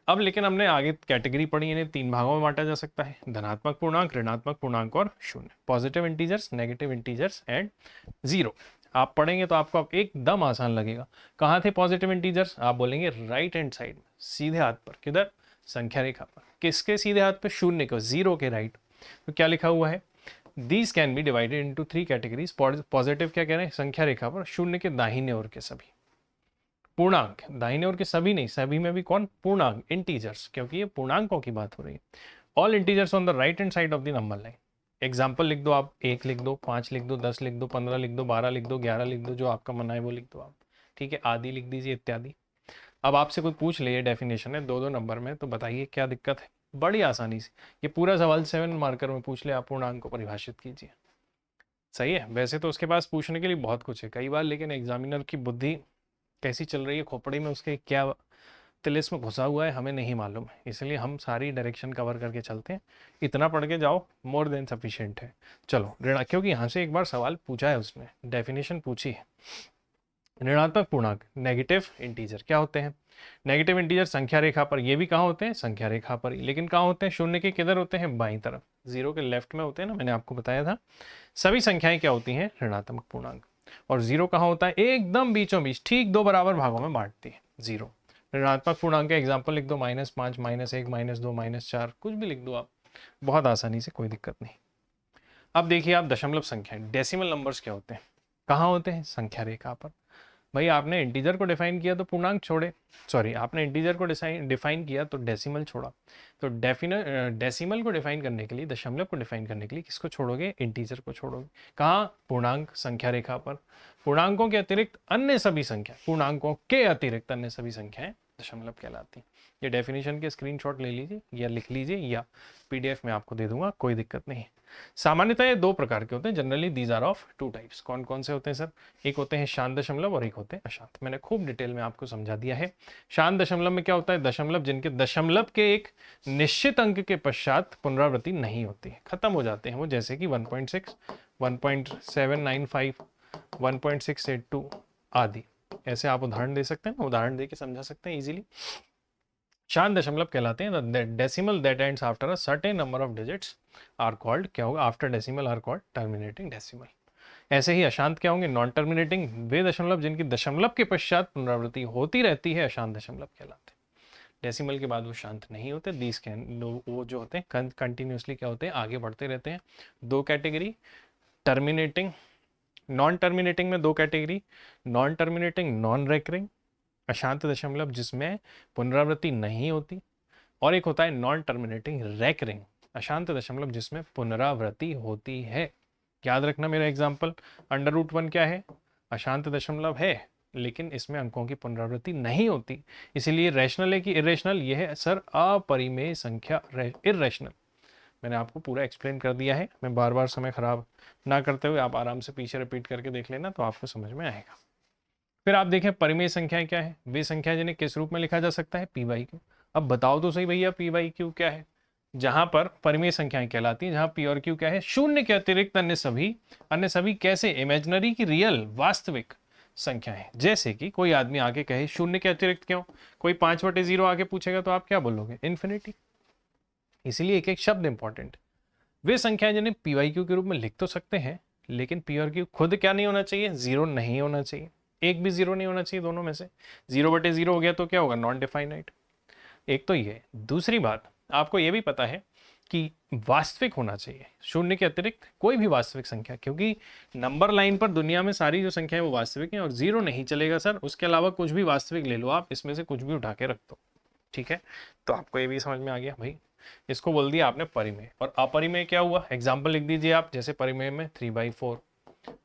अब लेकिन हमने आगे कैटेगरी पढ़ी, इन्हें 3 भागों में बांटा जा सकता है, धनात्मक पूर्णांक, ऋणात्मक पूर्णांक और शून्य, positive integers, negative integers and zero. आप पढ़ेंगे तो आपको एकदम आसान लगेगा। कहाँ थे पॉजिटिव इंटीजर्स, आप बोलेंगे राइट हैंड साइड में, सीधे हाथ पर, किधर, संख्या रेखा पर। किसके सीधे हाथ पे, शून्य को, जीरो के राइट। तो क्या लिखा हुआ है, these can be divided into 3 categories. Positive क्या कह रहे हैं, संख्या रेखा पर शून्य के दाहिने ओर के सभी। पूर्णांक, दाहिने ओर के सभी नहीं, सभी में भी कौन, पूर्णांक, इंटीजर्स, क्योंकि ये पूर्णांकों की बात हो रही है। All integers on the right hand side of the number line. Example लिख दो आप, 1 लिख दो, 5 लिख दो, 10 लिख दो, 15 लिख दो, 12 लिख दो, 11 लिख दो, जो आपका मन आए वो लिख दो आप। ठीक है, आदि लिख दीजिए, इत्यादि। अब आपसे कोई पूछ ले, डेफिनेशन है 2-2 नंबर में, तो बताइए क्या दिक्कत है, बड़ी आसानी से ये पूरा सवाल 7 मार्कर में पूछ ले, आप पूर्णांक को परिभाषित कीजिए। सही है, वैसे तो उसके पास पूछने के लिए बहुत कुछ है कई बार, लेकिन एग्जामिनर की बुद्धि कैसी चल रही है खोपड़ी में, उसके क्या तिलिस्म घुसा हुआ है हमें नहीं मालूम है, इसलिए हम सारी डायरेक्शन कवर करके चलते हैं। इतना पढ़ के जाओ, मोर देन सफिशिएंट है। चलो ऋण, क्योंकि यहाँ से एक बार सवाल पूछा है उसने, डेफिनेशन पूछी है। ऋणात्मक पूर्णांक, नेगेटिव इंटीजर क्या होते हैं, नेगेटिव इंटीजर संख्या रेखा पर, ये भी कहाँ होते हैं, संख्या रेखा पर ही, लेकिन कहाँ होते हैं, शून्य के किधर होते हैं, बाईं तरफ, जीरो के लेफ्ट में होते हैं ना, मैंने आपको बताया था। सभी संख्याएं क्या होती हैं, ऋणात्मक पूर्णांक। और जीरो कहाँ होता है, एकदम बीचों बीच, ठीक 2 बराबर भागों में बांटती है जीरो। ऋणात्मक पूर्णांक का एग्जाम्पल लिख दो, -5 -1 -2 -4, कुछ भी लिख दो आप, बहुत आसानी से, कोई दिक्कत नहीं। अब देखिए आप दशमलव संख्याएं, डेसिमल नंबर्स क्या होते हैं, कहाँ होते हैं, संख्या रेखा पर। भाई आपने इंटीजर को डिफाइन किया तो पूर्णांक छोड़े, सॉरी आपने इंटीजर को डिफाइन किया तो डेसिमल छोड़ा, तो डेसिमल को डिफाइन करने के लिए, दशमलव को डिफाइन करने के लिए किसको छोड़ोगे, इंटीजर को छोड़ोगे। कहाँ, पूर्णांक, संख्या रेखा पर। पूर्णांकों के अतिरिक्त अन्य सभी संख्या, पूर्णांकों के अतिरिक्त अन्य सभी संख्याएं दशमलव कहलाती हैं। ये डेफिनेशन के स्क्रीनशॉट ले लीजिए या लिख लीजिए या पीडीएफ में आपको दे दूंगा, कोई दिक्कत नहीं। सामान्यतः ये दो प्रकार के होते हैं, generally these are of two types. कौन कौन से होते हैं सर? एक होते हैं शांत दशमलव और एक होते हैं अशांत। मैंने खूब डिटेल में आपको समझा दिया है। शांत दशमलव में क्या होता है? दशमलव जिनके दशमलव के एक निश्चित अंक के पश्चात पुनरावृत्ति नहीं होती, खत्म हो जाते हैं वो, जैसे कि 1.6, 1.795, 1.682 आदि। ऐसे आप उदाहरण दे सकते हैं ना, उदाहरण दे के समझा सकते हैं इजीली। शांत दशमलव कहलाते हैं the decimal that ends after a certain number of digits are called, क्या होगा? After decimal are called terminating decimal. ऐसे ही अशांत क्या होंगे? नॉन टर्मिनेटिंग, वे दशमलव जिनकी दशमलव के पश्चात पुनरावृत्ति होती रहती है अशांत दशमलव कहलाते हैं। डेसिमल के बाद वो शांत नहीं होते। दीज कैन, वो जो होते हैं कंटिन्यूसली क्या होते हैं? आगे बढ़ते रहते हैं। दो कैटेगरी, टर्मिनेटिंग, नॉन टर्मिनेटिंग में दो category, non terminating non recurring, अशांत दशमलव जिसमें पुनरावृत्ति नहीं होती, और एक होता है नॉन टर्मिनेटिंग रेकरिंग, अशांत दशमलव जिसमें पुनरावृत्ति होती है। याद रखना मेरा एग्जाम्पल, √1 क्या है? अशांत दशमलव है, लेकिन इसमें अंकों की पुनरावृत्ति नहीं होती, इसीलिए रैशनल है कि इरेशनल? यह है सर अपरिमेय संख्या, इरेशनल। मैंने आपको पूरा एक्सप्लेन कर दिया है, मैं बार बार समय खराब ना करते हुए आप आराम से पीछे रिपीट करके देख लेना तो आपको समझ में आएगा। फिर आप देखें परिमेय संख्याएं क्या है? वे संख्या जिन्हें किस रूप में लिखा जा सकता है? P by Q. अब बताओ तो सही भैया, पी बाई क्यू क्या है? जहां पर परिमेय संख्याएं कहलाती हैं, जहां पी और क्यू क्या है? शून्य के अतिरिक्त अन्य सभी कैसे? इमेजिनरी की रियल, वास्तविक संख्याएं। जैसे कि कोई आदमी आके कहे शून्य के अतिरिक्त क्यों? कोई 5/0 आके पूछेगा तो आप क्या बोलोगे? इन्फिनिटी। इसीलिए एक एक शब्द इंपॉर्टेंट। वे संख्याएं जिन्हें पी वाई क्यू के रूप में लिख तो सकते हैं, लेकिन पी और क्यू खुद क्या नहीं होना चाहिए? जीरो नहीं होना चाहिए, एक भी जीरो नहीं होना चाहिए दोनों में से। 0/0 हो गया तो क्या होगा? Non definite. एक तो ये। दूसरी बात, आपको ये भी पता है कि वास्तविक होना चाहिए, शून्य के अतिरिक्त कोई भी वास्तविक संख्या, क्योंकि नंबर लाइन पर दुनिया में सारी जो संख्याएं वो वास्तविक हैं, और जीरो नहीं चलेगा सर, उसके अलावा कुछ भी वास्तविक ले लो आप, इसमें से कुछ भी उठा के रख दो। ठीक है, तो आपको ये भी समझ में आ गया भाई। इसको बोल दिया आपने परिमेय। और अपरिमेय क्या हुआ? एग्जाम्पल लिख दीजिए आप, जैसे परिमेय में 3/4,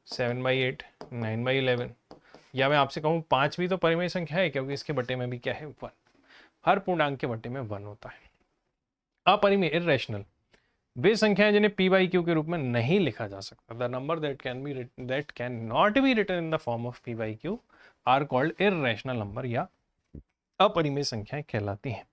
7/8, 9/11, या मैं आपसे कहूँ 5 भी तो परिमेय संख्या है, क्योंकि इसके बटे में भी क्या है? 1। हर पूर्णांक के बटे में 1 होता है। अपरिमेय, इरेशनल, वे संख्याएं जिन्हें पी बाई क्यू के रूप में नहीं लिखा जा सकता, the number that can not be written in the form of p by q are called irrational number, या अपरिमेय संख्याएं कहलाती हैं।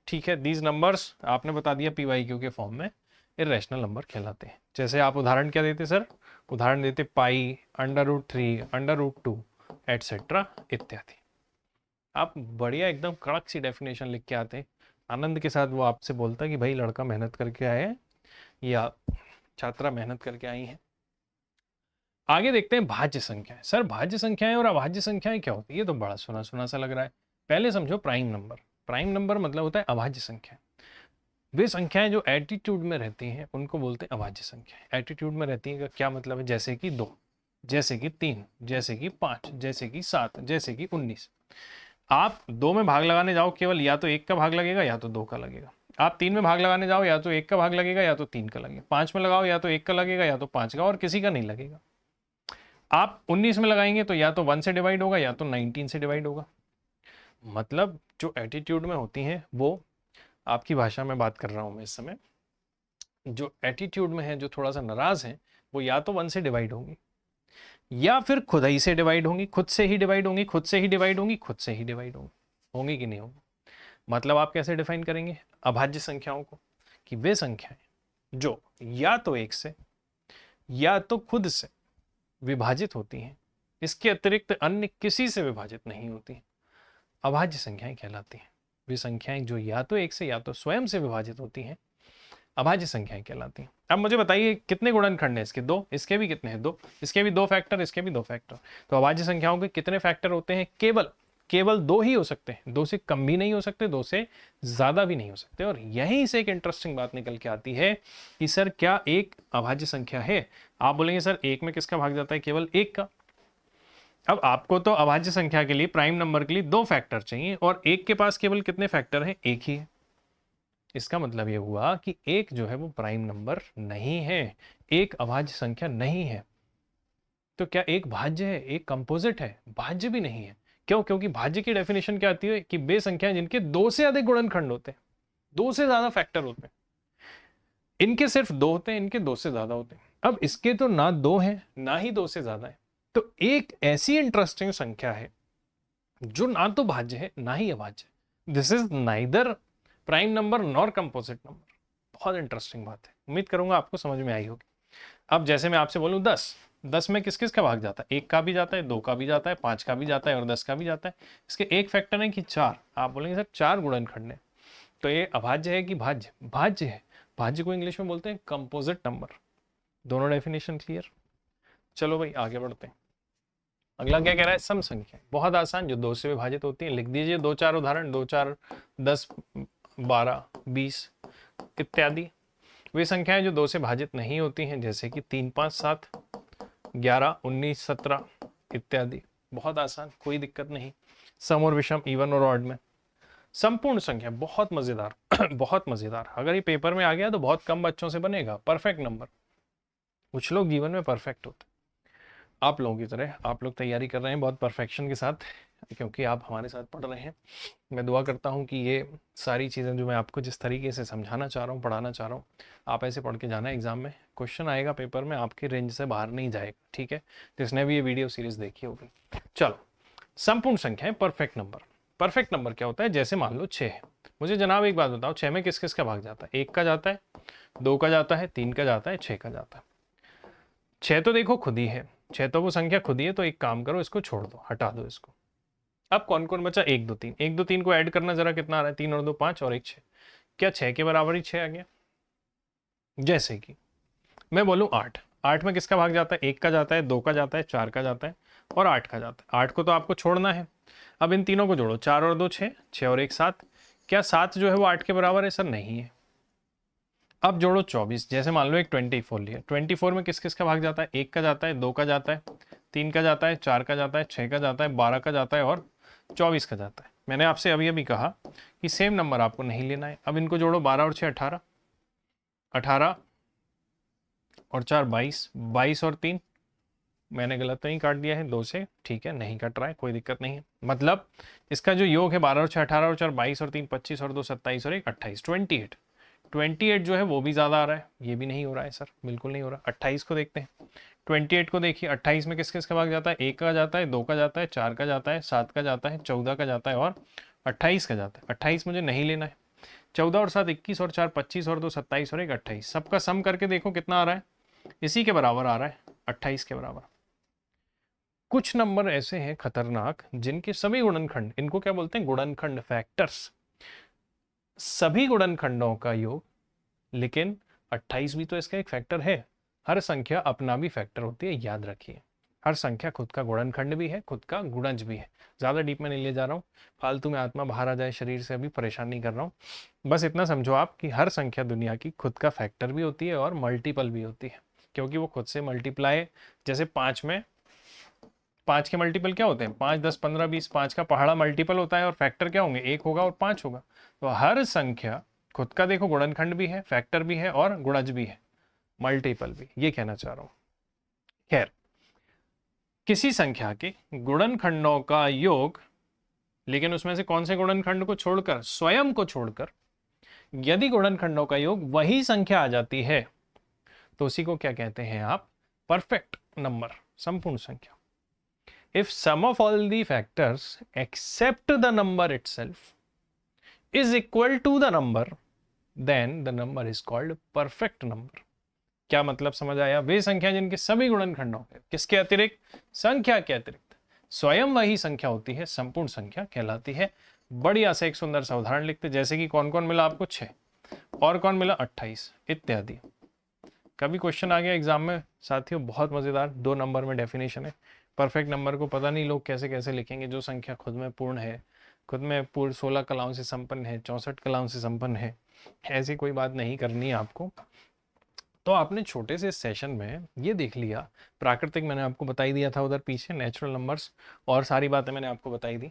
ठीक है, दीज नंबर्स आपने बता दिया पी वाई क्यू के फॉर्म में इरेशनल नंबर कहलाते हैं। जैसे आप उदाहरण क्या देते सर? उदाहरण देते पाई, √3, √2 एटसेट्रा इत्यादि। आप बढ़िया एकदम कड़क सी डेफिनेशन लिख के आते, आनंद के साथ वो आपसे बोलता है कि भाई लड़का मेहनत करके आया है या छात्रा मेहनत करके आई है। आगे देखते हैं भाज्य संख्याएं। सर भाज्य संख्याएं और अभाज्य संख्याएं क्या होती है? ये तो बड़ा सुना सुना सा लग रहा है। पहले समझो प्राइम नंबर। प्राइम नंबर मतलब होता है अभाज्य संख्या। वे संख्याएं जो एटीट्यूड में रहती हैं उनको बोलते हैं अभाज्य संख्याएं। एटीट्यूड में रहती है का क्या मतलब है? जैसे कि 2, जैसे कि 3, जैसे कि 5, जैसे कि 7, जैसे कि 19। आप 2 में भाग लगाने जाओ, केवल या तो 1 का भाग लगेगा या तो 2 का लगेगा। आप 3 में भाग लगाने जाओ, या तो 1 का भाग लगेगा या तो 3 का लगेगा। 5 में लगाओ, या तो 1 का लगेगा या तो 5 का, और किसी का नहीं लगेगा। आप 19 में लगाएंगे तो या तो 1 से डिवाइड होगा या तो 19 से डिवाइड होगा। मतलब जो एटीट्यूड में होती हैं, वो आपकी भाषा में बात कर रहा हूं मैं इस समय, जो एटीट्यूड में है, जो थोड़ा सा नाराज है, वो या तो 1 से डिवाइड होंगी या फिर खुद ही से डिवाइड होंगी, खुद से ही डिवाइड होंगी, खुद से ही डिवाइड होंगी, खुद से ही डिवाइड होंगी। होंगी कि नहीं होंगी? मतलब आप कैसे डिफाइन करेंगे अभाज्य संख्याओं को? कि वे संख्याएं जो या तो 1 से या तो खुद से विभाजित होती हैं, इसके अतिरिक्त अन्य किसी से विभाजित नहीं होती, अभाज्य संख्याएं कहलाती हैं। वे संख्याएं जो या तो 1 से या तो स्वयं से विभाजित होती हैं, अभाज्य संख्याएं कहलाती हैं। अब मुझे बताइए कितने गुणनखंड हैं इसके? 2। इसके भी कितने हैं? 2। इसके भी 2 फैक्टर, इसके भी 2 फैक्टर। तो अभाज्य संख्याओं के कितने फैक्टर होते हैं? केवल 2 ही हो सकते हैं। 2 से कम भी नहीं हो सकते, 2 से ज्यादा भी नहीं हो सकते। और यहीं से एक इंटरेस्टिंग बात निकल के आती है कि सर क्या एक अभाज्य संख्या है? आप बोलेंगे सर 1 में किसका भाग जाता है? केवल 1 का। अब आपको तो अभाज्य संख्या के लिए, प्राइम नंबर के लिए 2 फैक्टर चाहिए, और 1 के पास केवल कितने फैक्टर हैं? 1 ही है। इसका मतलब यह हुआ कि 1 जो है वो प्राइम नंबर नहीं है, एक अभाज्य संख्या नहीं है। तो क्या एक भाज्य है? एक कंपोजिट है? भाज्य भी नहीं है, क्यों? क्योंकि भाज्य की डेफिनेशन क्या आती है कि वे संख्याएं जिनके दो से अधिक गुणनखंड होते हैं, दो से ज्यादा फैक्टर होते हैं। इनके सिर्फ दो होते हैं, इनके दो से ज्यादा होते हैं। अब इसके तो ना दो हैं ना ही दो से ज्यादा है, तो एक ऐसी इंटरेस्टिंग संख्या है जो ना तो भाज्य है ना ही अभाज्य। This is neither prime number nor composite number. बहुत इंटरेस्टिंग बात है, उम्मीद करूंगा आपको समझ में आई होगी। अब जैसे मैं आपसे बोलूं 10, 10 में किस किस का भाग जाता है? एक का भी जाता है, दो का भी जाता है, 5 का भी जाता है और 10 का भी जाता है। इसके एक फैक्टर है कि 4। आप बोलेंगे सर 4 गुणनखंड है, तो ये अभाज्य है कि भाज्य? भाज्य है। भाज्य को इंग्लिश में बोलते हैं कंपोजिट नंबर। दोनों डेफिनेशन क्लियर? चलो भाई आगे बढ़ते हैं। अगला क्या कह रहा है? सम संख्या। बहुत आसान, जो दो से विभाजित होती है। लिख दीजिए 2-4 उदाहरण, 2-4 10 12 20 इत्यादि। वे संख्याएं जो दो से भाजित नहीं होती हैं, जैसे कि 3 5 7 11 19 17 इत्यादि। बहुत आसान, कोई दिक्कत नहीं। सम और विषम, इवन और ऑड में। संपूर्ण संख्या बहुत मजेदार बहुत मजेदार। अगर ये पेपर में आ गया तो बहुत कम बच्चों से बनेगा। Perfect number. कुछ लोग जीवन में परफेक्ट होते, आप लोगों की तरह आप लोग तैयारी कर रहे हैं बहुत परफेक्शन के साथ, क्योंकि आप हमारे साथ पढ़ रहे हैं। मैं दुआ करता हूं कि ये सारी चीज़ें जो मैं आपको जिस तरीके से समझाना चाह रहा हूँ, पढ़ाना चाह रहा हूँ, आप ऐसे पढ़ के जाना एग्जाम में। क्वेश्चन आएगा पेपर में, आपके रेंज से बाहर नहीं जाएगा, ठीक है? जिसने भी ये वीडियो सीरीज देखी होगी। चलो, संपूर्ण संख्या है परफेक्ट नंबर। परफेक्ट नंबर क्या होता है? जैसे मान लो 6 है। मुझे जनाब एक बात बताओ, 6 में किस किस का भाग जाता है? 1 का जाता है, 2 का जाता है, 3 का जाता है, 6 का जाता है। 6 तो देखो खुद ही है, 6 तो वो संख्या खुद ही है, तो एक काम करो, इसको छोड़ दो, हटा दो इसको। अब कौन कौन बचा? 1 2 3। 1 2 3 को ऐड करना जरा, कितना आ रहा है? 3 और 2 5 और 1 6। क्या 6 के बराबर ही 6 आ गया? जैसे कि मैं बोलूं 8। 8 में किसका भाग जाता है? 1 का जाता है, 2 का जाता है, 4 का जाता है और 8 का जाता है। 8 को तो आपको छोड़ना है। अब इन तीनों को जोड़ो, 4 और 2 6, 6 और 1 7। क्या 7 जो है वो 8 के बराबर है? सर नहीं है। अब जोड़ो 24। जैसे मान लो एक 24 लिया, 24 में किस किस का भाग जाता है? 1 का जाता है, 2 का जाता है, 3 का जाता है, 4 का जाता है, 6 का जाता है, 12 का जाता है और 24 का जाता है। मैंने आपसे अभी अभी कहा कि सेम नंबर आपको नहीं लेना है। अब इनको जोड़ो, 12 और 6 18, 18 और 4 22, 22 और 3, मैंने गलत नहीं काट दिया है 2 से, ठीक है? नहीं कट रहा है, कोई दिक्कत नहीं है। मतलब इसका जो योग है 12 और 6 18 और 4 22 और 3 25 और 2 27 और 1 28, 28। 28 जो है वो भी ज़्यादा आ रहा है, ये भी नहीं हो रहा है सर, बिल्कुल नहीं हो रहा। 28 को देखते हैं। 28 को देखिए, 28 में किस किस का भाग जाता है? 1 का जाता है, 2 का जाता है, 4 का जाता है, 7 का जाता है, 14 का जाता है और 28 का जाता है। 28 मुझे नहीं लेना है। 14 और 7 21 और 4 25 और 2 27 और 1 28। सबका सम करके देखो कितना आ रहा है? इसी के बराबर आ रहा है, 28 के बराबर। कुछ नंबर ऐसे हैं खतरनाक, जिनके सभी गुणनखंड, इनको क्या बोलते हैं? गुणनखंड, फैक्टर्स। सभी गुणनखंडों का योग, लेकिन 28 भी तो इसका एक फैक्टर है। हर संख्या अपना भी फैक्टर होती है, याद रखिए। हर संख्या खुद का गुणनखंड भी है, खुद का गुणज भी है। ज़्यादा डीप में नहीं ले जा रहा हूँ, फालतू में आत्मा बाहर आ जाए शरीर से, अभी परेशान नहीं कर रहा हूँ। बस इतना समझो आप कि हर संख्या दुनिया की खुद का फैक्टर भी होती है और मल्टीपल भी होती है, क्योंकि वो खुद से मल्टीप्लाई। जैसे 5 में, 5 के मल्टीपल क्या होते हैं? 5 10 15 20, 5 का पहाड़ा मल्टीपल होता है और फैक्टर क्या होंगे? 1 होगा और 5 होगा। तो हर संख्या खुद का देखो गुणनखंड भी है, फैक्टर भी है और गुणज भी है, मल्टीपल भी, ये कहना चाह रहा हूं। खैर, किसी संख्या के गुणनखंडों का योग, लेकिन उसमें से कौन से गुणनखंड को छोड़कर? स्वयं को छोड़कर यदि गुणनखंडों का योग वही संख्या आ जाती है, तो उसी को क्या कहते हैं आप? परफेक्ट नंबर, संपूर्ण संख्या। If sum of all the factors except the number itself is equal to the number, then the number is called perfect number. क्या मतलब समझ आया? वे संख्या जिनके सभी गुणनखंडों के, किसके अतिरिक्त? संख्या के अतिरिक्त स्वयं वही संख्या होती है, संपूर्ण संख्या कहलाती है। बढ़िया से एक सुंदर सा उदाहरण लिखते, जैसे कि कौन कौन मिला आपको? 6 और कौन मिला? 28 इत्यादि। कभी क्वेश्चन आ गया एग्जाम में साथियों, बहुत मजेदार, 2 नंबर में डेफिनेशन है। परफेक्ट नंबर को पता नहीं लोग कैसे कैसे लिखेंगे, जो संख्या खुद में पूर्ण है, खुद में पूर्ण 16 कलाओं से संपन्न है, 64 कलाओं से संपन्न है। ऐसी कोई बात नहीं करनी है आपको। तो आपने छोटे से सेशन में ये देख लिया, प्राकृतिक मैंने आपको बताई दिया था उधर पीछे, नेचुरल नंबर्स और सारी बातें मैंने आपको बताई दी।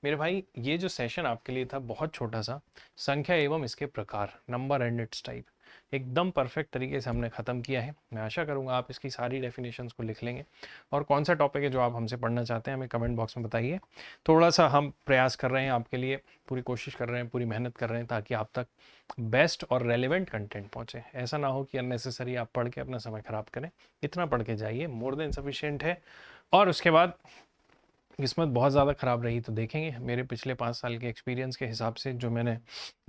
मेरे भाई ये जो सेशन आपके लिए था बहुत छोटा सा, संख्या एवं इसके प्रकार, नंबर एंड इट्स टाइप, एकदम परफेक्ट तरीके से हमने ख़त्म किया है। मैं आशा करूँगा आप इसकी सारी डेफिनेशंस को लिख लेंगे, और कौन सा टॉपिक है जो आप हमसे पढ़ना चाहते हैं हमें कमेंट बॉक्स में बताइए। थोड़ा सा हम प्रयास कर रहे हैं आपके लिए, पूरी कोशिश कर रहे हैं, पूरी मेहनत कर रहे हैं ताकि आप तक बेस्ट और रेलिवेंट कंटेंट पहुँचे। ऐसा ना हो कि अननेसेसरी आप पढ़ के अपना समय ख़राब करें। इतना पढ़ के जाइए, मोर देन सफिशिएंट है। और उसके बाद किस्मत बहुत ज़्यादा ख़राब रही तो देखेंगे। मेरे पिछले 5 साल के एक्सपीरियंस के हिसाब से जो मैंने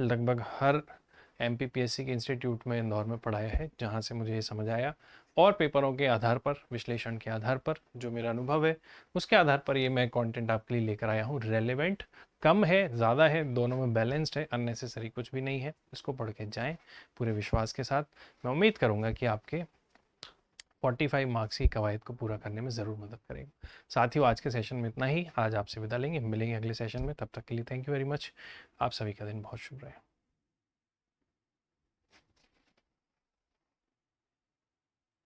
लगभग हर MPPSC के इंस्टीट्यूट में इंदौर में पढ़ाया है, जहाँ से मुझे ये समझ आया, और पेपरों के आधार पर, विश्लेषण के आधार पर जो मेरा अनुभव है उसके आधार पर ये मैं कंटेंट आपके लिए लेकर आया हूँ। रेलेवेंट कम है, ज़्यादा है, दोनों में बैलेंस्ड है, अननेसेसरी कुछ भी नहीं है। इसको पढ़ के जाएँ पूरे विश्वास के साथ। मैं उम्मीद करूँगा कि आपके 45 मार्क्स की कवायद को पूरा करने में ज़रूर मदद करेगा। साथियों, आज के सेशन में इतना ही। आज आपसे विदा लेंगे, मिलेंगे अगले सेशन में। तब तक के लिए थैंक यू वेरी मच। आप सभी का दिन बहुत शुभ रहे।